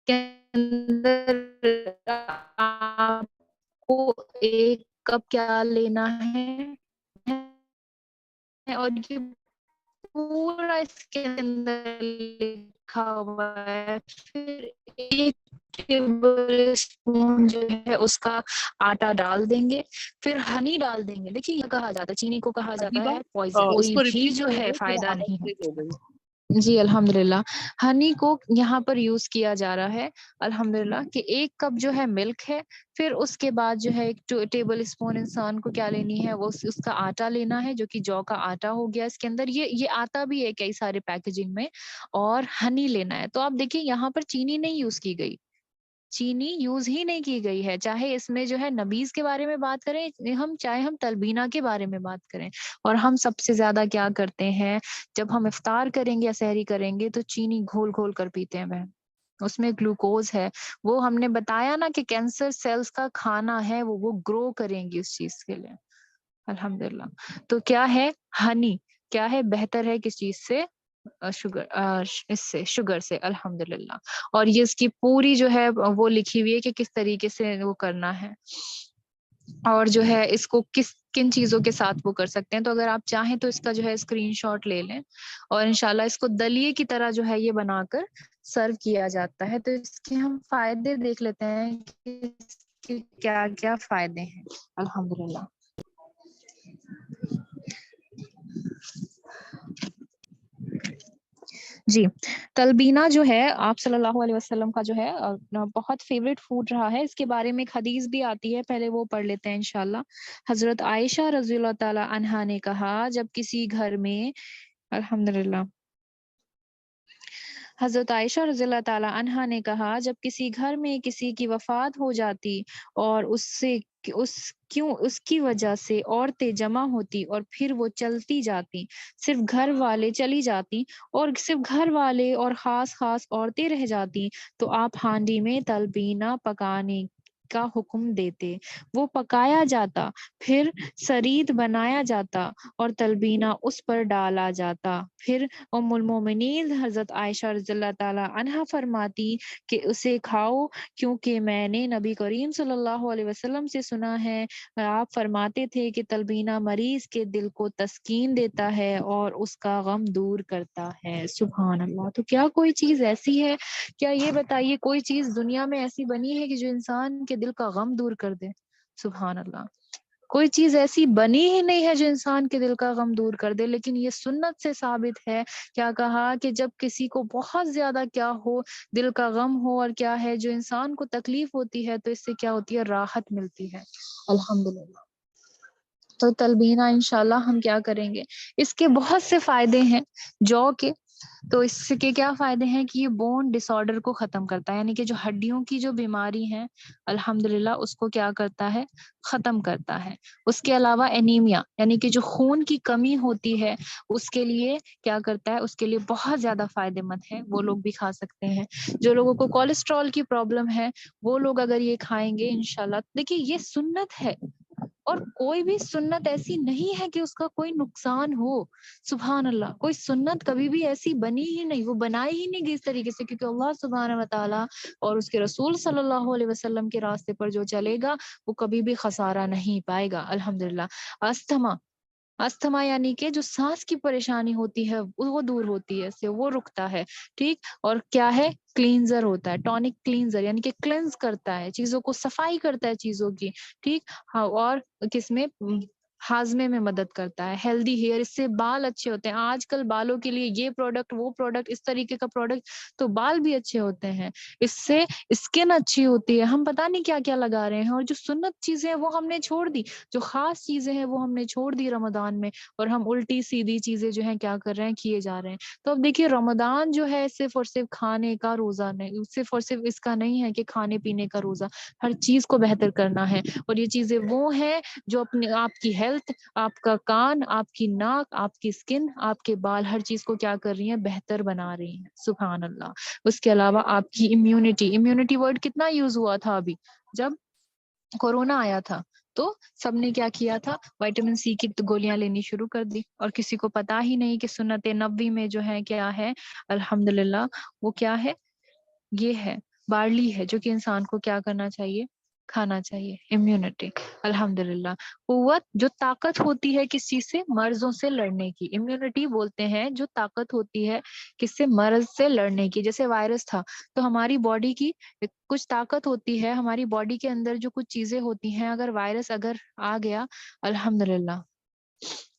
A: کے اندر آپ کو ایک کپ کیا لینا ہے اور یہ پورا اس کے اندر لکھا ہوا ہے. پھر ایک ٹیبل اسپون جو ہے اس کا آٹا ڈال دیں گے، پھر ہنی ڈال دیں گے. دیکھیے یہ کہا جاتا ہے، چینی کو کہا جاتا
B: ادیبہ
A: ہے پوائزن،
B: اس
A: کوئی
B: کو
A: بھی
B: ریپیٹ
A: جو ہے
B: کیجیے، تھوڑا
A: فائدہ
B: آواز
A: نہیں
B: تیز ہو گئی.
A: ہے. جی الحمدللہ. ہنی کو یہاں پر یوز کیا جا رہا ہے الحمدللہ کہ ایک کپ جو ہے ملک ہے، پھر اس کے بعد جو ہے ایک ٹیبل اسپون انسان کو کیا لینی ہے، وہ اس کا آٹا لینا ہے جو کہ جو کا آٹا ہو گیا. اس کے اندر یہ آتا بھی ہے کئی سارے پیکیجنگ میں، اور ہنی لینا ہے. تو آپ دیکھیں یہاں پر چینی نہیں یوز کی گئی، چینی یوز ہی نہیں کی گئی ہے. چاہے اس میں جو ہے نبیز کے بارے میں بات کریں چاہے ہم تلبینہ کے بارے میں بات کریں. اور ہم سب سے زیادہ کیا کرتے ہیں، جب ہم افطار کریں گے یا سحری کریں گے تو چینی گھول گھول کر پیتے ہیں بہن. اس میں گلوکوز ہے، وہ ہم نے بتایا نا کہ کینسر سیلز کا کھانا ہے، وہ گرو کریں گی اس چیز کے لیے الحمدللہ. تو کیا ہے ہنی، کیا ہے بہتر ہے کس چیز سے، شوگر، اس سے شوگر سے الحمدللہ. اور یہ اس کی پوری جو ہے وہ لکھی ہوئی ہے کہ کس طریقے سے وہ کرنا ہے، اور جو ہے اس کو کن چیزوں کے ساتھ وہ کر سکتے ہیں. تو اگر آپ چاہیں تو اس کا جو ہے اسکرین شاٹ لے لیں، اور انشاءاللہ اس کو دلیے کی طرح جو ہے یہ بنا کر سرو کیا جاتا ہے. تو اس کے ہم فائدے دیکھ لیتے ہیں کہ اس کے کیا کیا فائدے ہیں الحمدللہ. جی تلبینہ جو ہے آپ صلی اللہ علیہ وسلم کا جو ہے بہت فیوریٹ فوڈ رہا ہے. اس کے بارے میں ایک حدیث بھی آتی ہے، پہلے وہ پڑھ لیتے ہیں انشاءاللہ. حضرت عائشہ رضی اللہ تعالی عنہا نے کہا جب کسی گھر میں الحمدللہ حضرت عائشہ رضی اللہ تعالی عنہا نے کہا جب کسی گھر میں کسی کی وفات ہو جاتی اور اس کی وجہ سے عورتیں جمع ہوتی اور پھر وہ چلتی جاتی، صرف گھر والے چلی جاتی اور صرف گھر والے اور خاص خاص عورتیں رہ جاتی، تو آپ ہانڈی میں تلبینہ پکانے کا حکم دیتے. وہ پکایا جاتا، پھر سرید بنایا جاتا اور تلبینہ اس پر ڈالا جاتا. پھر ام المومنین حضرت عائشہ رضی اللہ تعالی عنہا فرماتی کہ اسے کھاؤ، کیونکہ میں نے نبی کریم صلی اللہ علیہ وسلم سے سنا ہے آپ فرماتے تھے کہ تلبینہ مریض کے دل کو تسکین دیتا ہے اور اس کا غم دور کرتا ہے. سبحان اللہ. تو کیا کوئی چیز ایسی ہے، کیا یہ بتائیے کوئی چیز دنیا میں ایسی بنی ہے کہ جو انسان کے دل کا غم دور کر دے؟ سبحان اللہ. کوئی چیز ایسی بنی ہی نہیں ہے جو انسان کے دل کا غم دور کر دے. لیکن یہ سنت سے ثابت ہے. کیا کہا کہ جب کسی کو بہت زیادہ کیا ہو، دل کا غم ہو، اور کیا ہے جو انسان کو تکلیف ہوتی ہے، تو اس سے کیا ہوتی ہے، راحت ملتی ہے الحمدللہ. تو تلبینہ انشاءاللہ ہم کیا کریں گے، اس کے بہت سے فائدے ہیں جو کے. تو اس کے کیا فائدے ہیں کہ یہ بون ڈس آرڈر کو ختم کرتا ہے، یعنی کہ جو ہڈیوں کی جو بیماری ہے الحمدللہ اس کو کیا کرتا ہے، ختم کرتا ہے. اس کے علاوہ اینیمیا یعنی کہ جو خون کی کمی ہوتی ہے اس کے لیے کیا کرتا ہے، اس کے لیے بہت زیادہ فائدے مند ہے. وہ لوگ بھی کھا سکتے ہیں. جو لوگوں کو کولیسٹرول کی پرابلم ہے وہ لوگ اگر یہ کھائیں گے انشاءاللہ. دیکھیے یہ سنت ہے، اور کوئی بھی سنت ایسی نہیں ہے کہ اس کا کوئی نقصان ہو. سبحان اللہ. کوئی سنت کبھی بھی ایسی بنی ہی نہیں، وہ بنائی ہی نہیں گئی اس طریقے سے، کیونکہ اللہ سبحانہ وتعالی اور اس کے رسول صلی اللہ علیہ وسلم کے راستے پر جو چلے گا وہ کبھی بھی خسارہ نہیں پائے گا الحمدللہ. استھما یعنی کہ جو سانس کی پریشانی ہوتی ہے وہ دور ہوتی ہے، اس سے وہ رکتا ہے. ٹھیک. اور کیا ہے، کلینزر ہوتا ہے، ٹونک کلینزر یعنی کہ کلینز کرتا ہے، چیزوں کو صفائی کرتا ہے چیزوں کی. ٹھیک. ہاں. اور کس میں ہاضمے میں مدد کرتا ہے، ہیلدی ہیئر، اس سے بال اچھے ہوتے ہیں. آج کل بالوں کے لیے یہ پروڈکٹ وہ پروڈکٹ اس طریقے کا پروڈکٹ، تو بال بھی اچھے ہوتے ہیں. اس سے اسکن اچھی ہوتی ہے. ہم پتہ نہیں کیا کیا لگا رہے ہیں، اور جو سنت چیزیں ہیں وہ ہم نے چھوڑ دی، جو خاص چیزیں ہیں وہ ہم نے چھوڑ دی رمضان میں، اور ہم الٹی سیدھی چیزیں جو ہیں کیا کر رہے ہیں، کیے جا رہے ہیں. تو اب دیکھیے رمضان جو ہے صرف اور صرف کھانے کا روزہ نہیں، صرف اور صرف اس کا نہیں ہے کہ کھانے پینے کا روزہ، ہر چیز کو بہتر کرنا ہے. اور یہ چیزیں وہ ہیں جو اپنے آپ کی ہیلتھ، آپ کا کان، آپ کی ناک، آپ کی اسکن، آپ کے بال، ہر چیز کو کیا کر رہی ہیں، بہتر بنا رہی ہیں. سبحان اللہ. اس کے علاوہ آپ کی امیونٹی ورڈ کتنا یوز ہوا تھا ابھی جب کورونا آیا تھا، تو سب نے کیا کیا تھا، وائٹامن سی کی گولیاں لینی شروع کر دی، اور کسی کو پتا ہی نہیں کہ سنت نبوی میں جو ہے کیا ہے. الحمدللہ وہ کیا ہے، یہ ہے بارلی ہے، جو کہ انسان کو کیا کرنا چاہیے، کھانا چاہیے. امیونٹی، الحمدللہ. قوت جو طاقت ہوتی ہے کس چیز سے، مرضوں سے لڑنے کی. امیونٹی بولتے ہیں جو طاقت ہوتی ہے کس سے، مرض سے لڑنے کی. جیسے وائرس تھا تو ہماری باڈی کی کچھ طاقت ہوتی ہے، ہماری باڈی کے اندر جو کچھ چیزیں ہوتی ہیں، اگر وائرس اگر آ گیا، الحمدللہ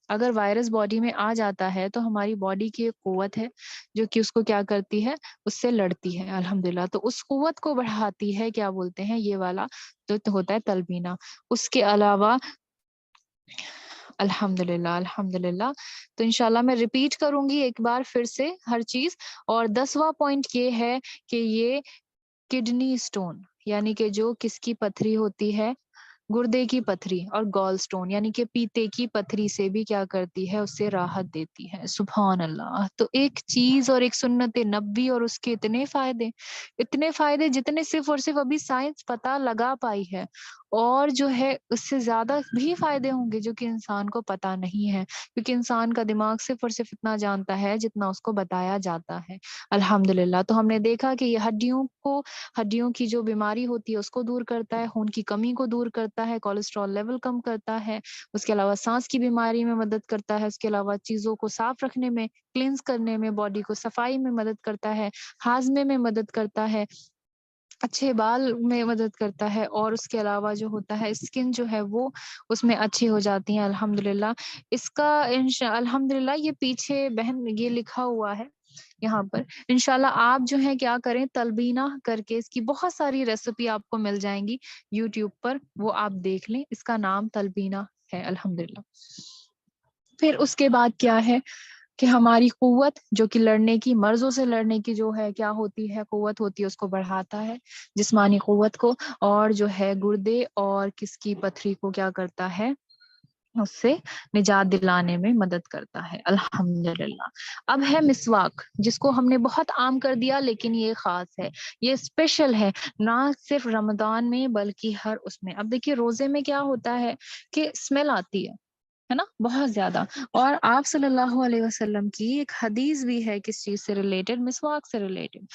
A: اگر وائرس باڈی میں آ جاتا ہے تو ہماری باڈی کی ایک قوت ہے جو کہ اس کو کیا کرتی ہے، اس سے لڑتی ہے. الحمدللہ. تو اس قوت کو بڑھاتی ہے، کیا بولتے ہیں، یہ والا جو ہوتا ہے تلبینہ. اس کے علاوہ الحمدللہ الحمدللہ. تو انشاءاللہ میں ریپیٹ کروں گی ایک بار پھر سے ہر چیز. اور 10واں پوائنٹ یہ ہے کہ یہ کڈنی سٹون، یعنی کہ جو کس کی پتھری ہوتی ہے، گردے کی پتھری، اور گال سٹون یعنی کہ پیتے کی پتھری سے بھی کیا کرتی ہے، اس سے راحت دیتی ہے. سبحان اللہ. تو ایک چیز اور ایک سنت نبوی، اور اس کے اتنے فائدے جتنے صرف اور صرف ابھی سائنس پتہ لگا پائی ہے، اور جو ہے اس سے زیادہ بھی فائدے ہوں گے جو کہ انسان کو پتا نہیں ہے، کیونکہ انسان کا دماغ صرف اور صرف اتنا جانتا ہے جتنا اس کو بتایا جاتا ہے. الحمدللہ. تو ہم نے دیکھا کہ یہ ہڈیوں کی جو بیماری ہوتی ہے اس کو دور کرتا ہے، خون کی کمی کو دور کرتا ہے، کولیسٹرول لیول کم کرتا ہے. اس کے علاوہ سانس کی بیماری میں مدد کرتا ہے. اس کے علاوہ چیزوں کو صاف رکھنے میں، کلینز کرنے میں، باڈی کو صفائی میں مدد کرتا ہے، ہاضمے میں مدد کرتا ہے، اچھے بال میں مدد کرتا ہے. اور اس کے علاوہ جو ہوتا ہے اسکن جو ہے وہ اس میں اچھی ہو جاتی ہیں. الحمدللہ. اس کا الحمدللہ یہ پیچھے بہن یہ لکھا ہوا ہے یہاں پر. انشاءاللہ آپ جو ہے کیا کریں، تلبینہ کر کے اس کی بہت ساری ریسیپی آپ کو مل جائیں گی یوٹیوب پر، وہ آپ دیکھ لیں. اس کا نام تلبینہ ہے. الحمدللہ. پھر اس کے بعد کیا ہے کہ ہماری قوت جو کہ لڑنے کی، مرضوں سے لڑنے کی جو ہے کیا ہوتی ہے، قوت ہوتی ہے، اس کو بڑھاتا ہے، جسمانی قوت کو. اور جو ہے گردے اور کس کی پتھری کو کیا کرتا ہے، اس سے نجات دلانے میں مدد کرتا ہے. الحمدللہ. اب ہے مسواک، جس کو ہم نے بہت عام کر دیا، لیکن یہ خاص ہے، یہ اسپیشل ہے، نہ صرف رمضان میں بلکہ ہر اس میں. اب دیکھیے روزے میں کیا ہوتا ہے کہ اسمیل آتی ہے نا، بہت زیادہ. اور آپ صلی اللہ علیہ وسلم کی ایک حدیث بھی ہے کس چیز سے ریلیٹڈ، مسواک سے ریلیٹڈ.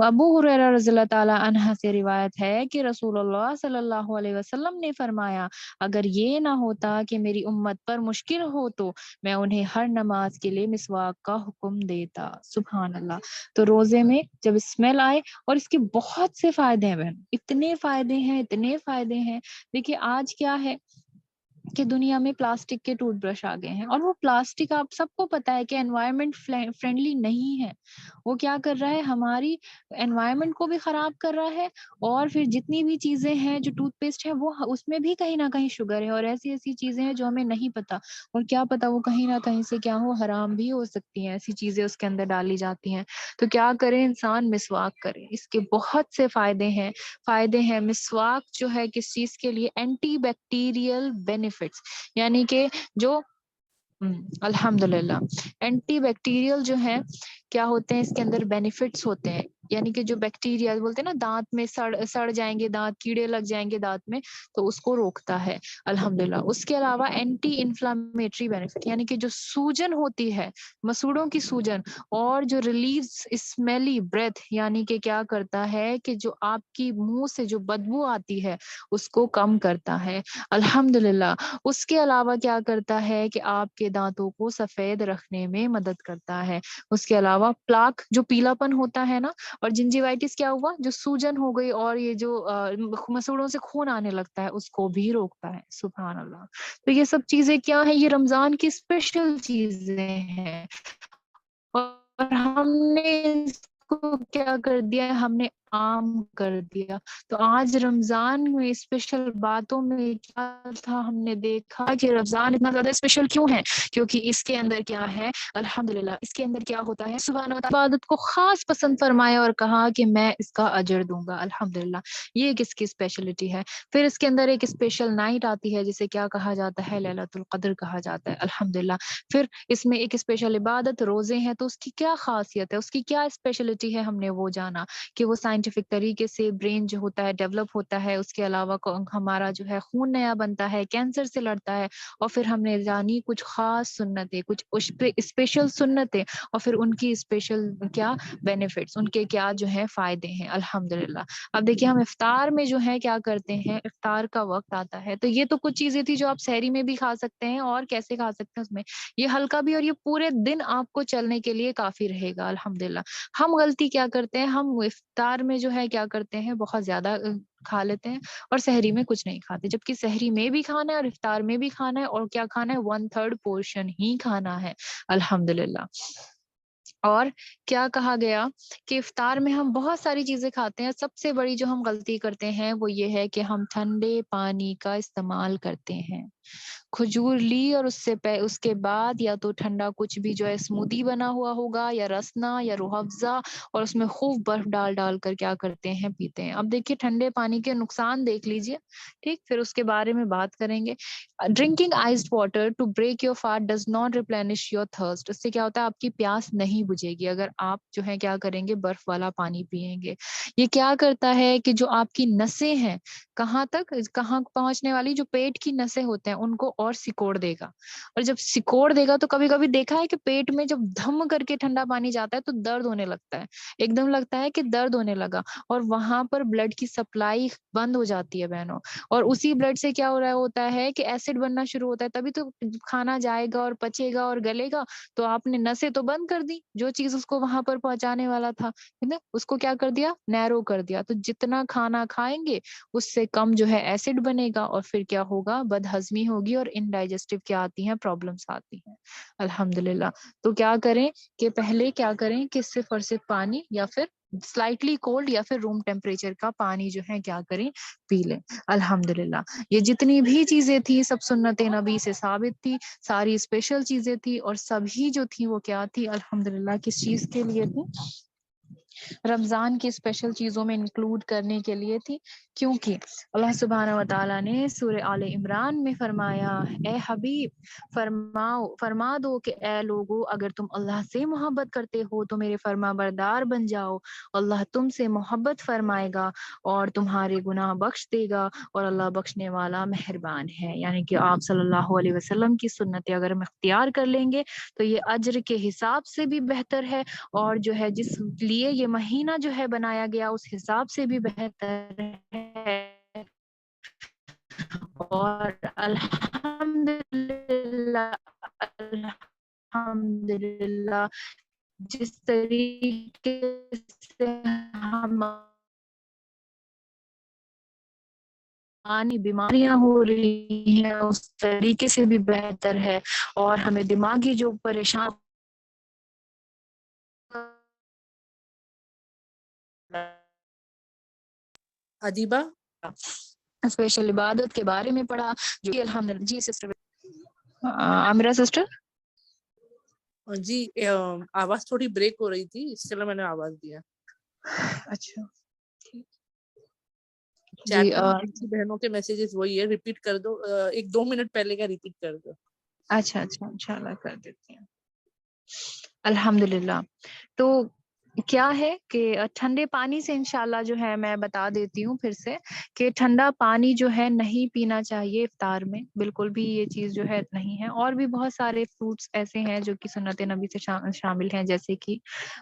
A: ابو ہریرہ رضی اللہ تعالی عنہ سے روایت ہے کہ رسول اللہ صلی اللہ علیہ وسلم نے فرمایا، اگر یہ نہ ہوتا کہ میری امت پر مشکل ہو تو میں انہیں ہر نماز کے لیے مسواک کا حکم دیتا. سبحان اللہ. تو روزے میں جب اسمیل آئے، اور اس کے بہت سے فائدے ہیں بہن، اتنے فائدے ہیں، اتنے فائدے ہیں. دیکھیے آج کیا ہے کہ دنیا میں پلاسٹک کے ٹوتھ برش آ گئے ہیں، اور وہ پلاسٹک آپ سب کو پتا ہے کہ انوائرمنٹ فرینڈلی نہیں ہے. وہ کیا کر رہا ہے، ہماری انوائرمنٹ کو بھی خراب کر رہا ہے. اور پھر جتنی بھی چیزیں ہیں جو ٹوتھ پیسٹ ہے، وہ اس میں بھی کہیں نہ کہیں شوگر ہے، اور ایسی چیزیں ہیں جو ہمیں نہیں پتا. اور کیا پتا وہ کہیں نہ کہیں سے کیا ہو، حرام بھی ہو سکتی ہیں، ایسی چیزیں اس کے اندر ڈالی جاتی ہیں. تو کیا کرے انسان، مسواک کرے. اس کے بہت سے فائدے ہیں. مسواک جو ہے کس چیز کے لیے، اینٹی بیکٹیریل بینیفٹس، یعنی کہ جو الحمدللہ اینٹی بیکٹیریل جو ہے کیا ہوتے ہیں، اس کے اندر بینیفٹس ہوتے ہیں. یعنی کہ جو بیکٹیریا بولتے ہیں نا، دانت میں سڑ جائیں گے دانت، کیڑے لگ جائیں گے دانت میں، تو اس کو روکتا ہے. الحمدللہ. اس کے علاوہ اینٹی انفلامیٹری بینیفٹ، یعنی کہ جو سوجن ہوتی ہے، مسوڑوں کی سوجن، اور جو ریلیز اسمیلی بریتھ، یعنی کہ کیا کرتا ہے کہ جو آپ کی منہ سے جو بدبو آتی ہے اس کو کم کرتا ہے. الحمدللہ. اس کے علاوہ کیا کرتا ہے کہ آپ کے دانتوں کو سفید رکھنے میں مدد کرتا ہے. اس کے علاوہ پلاک جو پیلا پن ہوتا ہے نا، اور जिंजिवाइटिस क्या हुआ, जो सूजन हो गई और ये जो मसूड़ों से खून आने लगता है उसको भी रोकता है। सुभान अल्लाह। तो ये सब चीजें क्या है, ये रमजान की स्पेशल चीजें हैं। और हमने इसको क्या कर दिया है, हमने आम कर दिया। तो आज रमजान में स्पेशल बातों में क्या था, हमने देखा कि रमजान इतना ज्यादा स्पेशल क्यों है, क्योंकि इसके अंदर क्या है, अल्हम्दुलिल्लाह इसके अंदर क्या होता है, सुभान अल्लाह इबादत को खास पसंद फरमाया और कहा कि मैं इसका अजर दूंगा। अल्हम्दुलिल्लाह, ये एक इसकी स्पेशलिटी है। फिर इसके अंदर एक स्पेशल नाइट आती है जिसे क्या कहा जाता है, लैलतुल कद्र कहा जाता है। अल्हम्दुलिल्लाह, फिर इसमें एक स्पेशल इबादत रोजे हैं, तो उसकी क्या खासियत है, उसकी क्या स्पेशलिटी है, हमने वो जाना कि वो साइंटिफिक तरीके से ब्रेन जो होता है डेवलप होता है, उसके अलावा हमारा जो है खून नया बनता है, कैंसर से लड़ता है। और फिर हमने जानी कुछ खास सुन्नतें, कुछ स्पेशल सुन्नतें, और फिर उनकी स्पेशल क्या बेनिफिट्स, उनके क्या जो है फायदे हैं। अल्हम्दुलिल्लाह। अब देखिए, हम इफ्तार में जो है क्या करते हैं, इफ्तार का वक्त आता है, तो ये तो कुछ चीजें थी जो आप सहरी में भी खा सकते हैं, और कैसे खा सकते हैं उसमें, ये हल्का भी, और ये पूरे दिन आपको चलने के लिए काफी रहेगा। अल्हम्दुलिल्लाह। हम गलती क्या करते हैं, हम इफ्तार में जो है क्या करते हैं, बहुत ज्यादा खा लेते हैं, और सहरी में कुछ नहीं खाते, जबकि सहरी में भी खाना है और इफ्तार में भी खाना है, और क्या खाना है, 1/3 पोर्शन ही खाना है। अल्हम्दुलिल्लाह। और क्या कहा गया कि इफ्तार में हम बहुत सारी चीजें खाते हैं, सबसे बड़ी जो हम गलती करते हैं वो ये है कि हम ठंडे पानी का इस्तेमाल करते हैं। खजूर ली और उसके बाद या तो ठंडा कुछ भी जो है स्मूदी बना हुआ होगा, या रसना या रूह अफ़ज़ा, और उसमें खूब बर्फ डाल डाल कर क्या करते हैं, पीते हैं। अब देखिए, ठंडे पानी के नुकसान देख लीजिए, ठीक, फिर उसके बारे में बात करेंगे। Drinking iced water to break your fast does not replenish your thirst. इससे क्या होता है, आपकी प्यास नहीं बुझेगी अगर आप जो है क्या करेंगे, बर्फ वाला पानी पिएंगे। ये क्या करता है कि जो आपकी नसें हैं, कहाँ तक, कहाँ पहुंचने वाली, जो पेट की नसें होते हैं उनको और सिकोड़ देगा। और जब सिकोड़ देगा तो कभी कभी देखा है कि पेट में जब धम करके ठंडा पानी जाता है तो दर्द होने लगता है, एकदम लगता है कि दर्द होने लगा, और वहां पर ब्लड की सप्लाई बंद हो जाती है बहनों। और उसी ब्लड से क्या हो रहा होता है कि एसिड बनना शुरू होता है, तभी तो खाना जाएगा और पचेगा और गलेगा। तो आपने नसें तो बंद कर दी, जो चीज उसको वहां पर पहुंचाने वाला था, है ना, उसको क्या कर दिया, नैरो कर दिया। तो जितना खाना खाएंगे उससे कम जो है एसिड बनेगा, और फिर क्या होगा, बदहजमी होगी, और इनडाइजेस्टिव क्या आती हैं, प्रॉब्लम्स आती हैं। अल्हम्दुलिल्लाह। तो क्या करें कि पहले क्या करें कि सिर्फ और सिर्फ पानी, या फिर स्लाइटली कोल्ड, या फिर रूम टेम्परेचर का पानी जो है क्या करें, पी लें। अल्हम्दुलिल्लाह। ये जितनी भी चीजें थी सब सुन्नत नबी से साबित थी, सारी स्पेशल चीजें थी, और सभी जो थी वो क्या थी, अल्हम्दुलिल्लाह किस चीज के लिए थी, रमजान की स्पेशल चीजों में इंक्लूड करने के लिए थी। क्योंकि अल्लाह सुब्हानहू व तआला ने सूरह आले इमरान में फरमाया, ए हबीब, फरमा दो कि ए लोगो, अगर तुम अल्लाह से मोहब्बत करते हो तो मेरे फरमा बरदार बन जाओ, अल्लाह तुमसे मोहब्बत फरमाएगा और तुम्हारे गुनाह बख्श देगा, और अल्लाह बख्शने वाला मेहरबान है। यानी कि आप सल्लल्लाहु अलैहि वसल्लम की सुन्नतें अगर हम इख्तियार कर लेंगे तो ये अज्र के हिसाब से भी बेहतर है, और जो है जिस लिए ये महीना जो है बनाया गया उस हिसाब से भी बेहतर है। और अल्हम्दुलिल्लाह, अल्हम्दुलिल्लाह, जिस तरीके से हम आनी बीमारियां हो रही हैं उस तरीके से भी बेहतर है, और हमें दिमागी जो परेशान
B: अदीबा।
A: स्पेशल इबादत के बारे में पढ़ा, जो कि अल्हम्दुलिल्लाह। जी सिस्टर, आमिरा सिस्टर।
B: जी, आवाज थोड़ी ब्रेक हो रही थी, इसलिए मैंने आवाज दिया।
A: अच्छा, जी
B: चैट में दूसरी बहनों के मैसेजेस वही है, रिपीट कर दो, 1-2 मिनट पहले का रिपीट कर दो।
A: अच्छा अच्छा, इंशाल्लाह कर देते हैं। अल्हम्दुलिल्लाह। तो क्या है कि ठंडे पानी से इंशाल्लाह जो है मैं बता देती हूँ फिर से, कि ठंडा पानी जो है नहीं पीना चाहिए इफ्तार में, बिल्कुल भी ये चीज़ जो है नहीं है। और भी बहुत सारे फ्रूट्स ऐसे हैं जो कि सुन्नत नबी से शामिल हैं, जैसे कि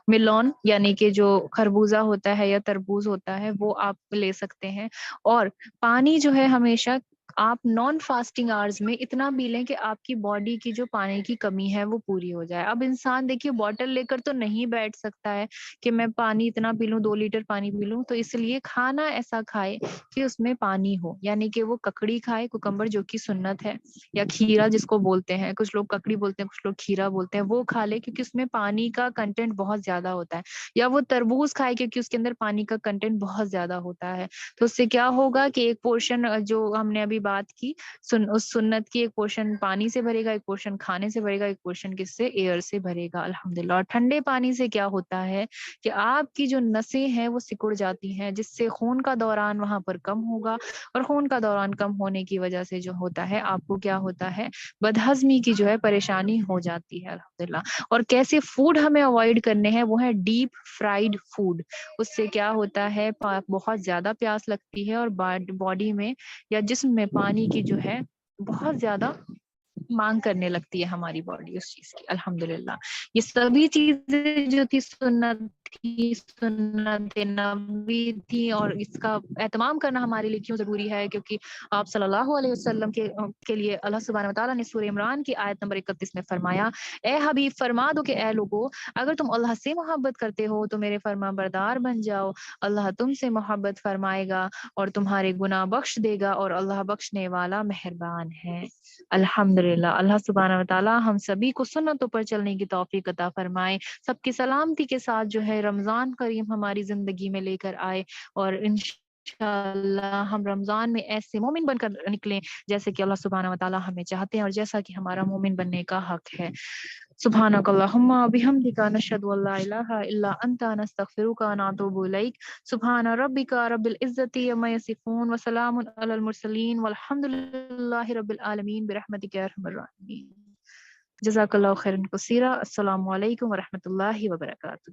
A: मिलोन, यानी कि जो खरबूजा होता है या तरबूज होता है, वो आप ले सकते हैं। और पानी जो है हमेशा آپ نان فاسٹنگ آورز میں اتنا پی لیں کہ آپ کی باڈی کی جو پانی کی کمی ہے وہ پوری ہو جائے. اب انسان دیکھیے باٹل لے کر تو نہیں بیٹھ سکتا ہے کہ میں پانی اتنا پی لوں 2 لیٹر پانی پی لوں, تو اس لیے کھانا ایسا کھائے کہ اس میں پانی ہو, یعنی کہ وہ ککڑی کھائے, کوکمبر جو کہ سنت ہے, یا کھیرا جس کو بولتے ہیں, کچھ لوگ ککڑی بولتے ہیں, کچھ لوگ کھیرا بولتے ہیں, وہ کھا لے کیونکہ اس میں پانی کا کنٹینٹ بہت زیادہ ہوتا ہے. یا وہ تربوز کھائے کیونکہ اس کے اندر پانی کا کنٹینٹ بہت زیادہ ہوتا ہے. تو اس سے کیا ہوگا کہ ایک پورشن جو ہم نے ابھی بات کی اس سنت کی, ایک پورشن پانی سے بھرے گا, ایک پورشن کھانے سے بھرے گا, ایک پورشن کس سے, ایئر سے بھرے گا الحمدللہ. اور ٹھنڈے پانی سے کیا ہوتا ہے کہ آپ کی جو نسیں ہیں وہ سکڑ جاتی ہیں, جس سے خون کا دوران وہاں پر کم ہوگا, اور خون کا دوران کم ہونے کی وجہ سے جو ہوتا ہے آپ کو کیا ہوتا ہے, بدہضمی کی جو ہے پریشانی ہو جاتی ہے الحمدللہ. اور کیسے فوڈ ہمیں اوائڈ کرنے ہیں, وہ ہے ڈیپ فرائیڈ فوڈ. اس سے کیا ہوتا ہے, بہت زیادہ پیاس لگتی ہے, اور باڈی میں یا جسم میں پانی کی جو ہے بہت زیادہ مانگ کرنے لگتی ہے ہماری باڈی اس چیز کی الحمدللہ. یہ سبھی چیزیں جو تھی سنت نبی تھی, اور اس کا اہتمام کرنا ہمارے لیے کیوں ضروری ہے, کیونکہ آپ صلی اللہ علیہ وسلم کے لیے اللہ سبحانہ وتعالیٰ نے سورہ عمران کی آیت نمبر 31 میں فرمایا, اے حبیب فرما دو کہ اے لوگو, اگر تم اللہ سے محبت کرتے ہو تو میرے فرما بردار بن جاؤ, اللہ تم سے محبت فرمائے گا اور تمہارے گناہ بخش دے گا, اور اللہ بخشنے والا مہربان ہے. الحمدللہ. اللہ سبحانہ وتعالی ہم سبھی کو سنتوں پر چلنے کی توفیق عطا فرمائے, سب کی سلامتی کے ساتھ جو ہے رمضان کریم ہماری زندگی میں لے کر آئے, اور انشاءاللہ ہم رمضان میں ایسے مومن بن کر نکلیں جیسے کہ اللہ سبحانہ وتعالی ہمیں چاہتے ہیں, اور جیسا کہ ہمارا مومن بننے کا حق ہے. سبحانک اللہم وبحمدک, نشہد ان لا الہ الا انت, نستغفرک ونتوب الیک. سبحان ربک رب العزت عما یصفون, وسلام علی المرسلین, والحمد للہ رب العالمین, برحمتک یا ارحم الراحمین. جزاک اللہ خیرا کثیرا. السلام علیکم ورحمۃ اللہ وبرکاتہ.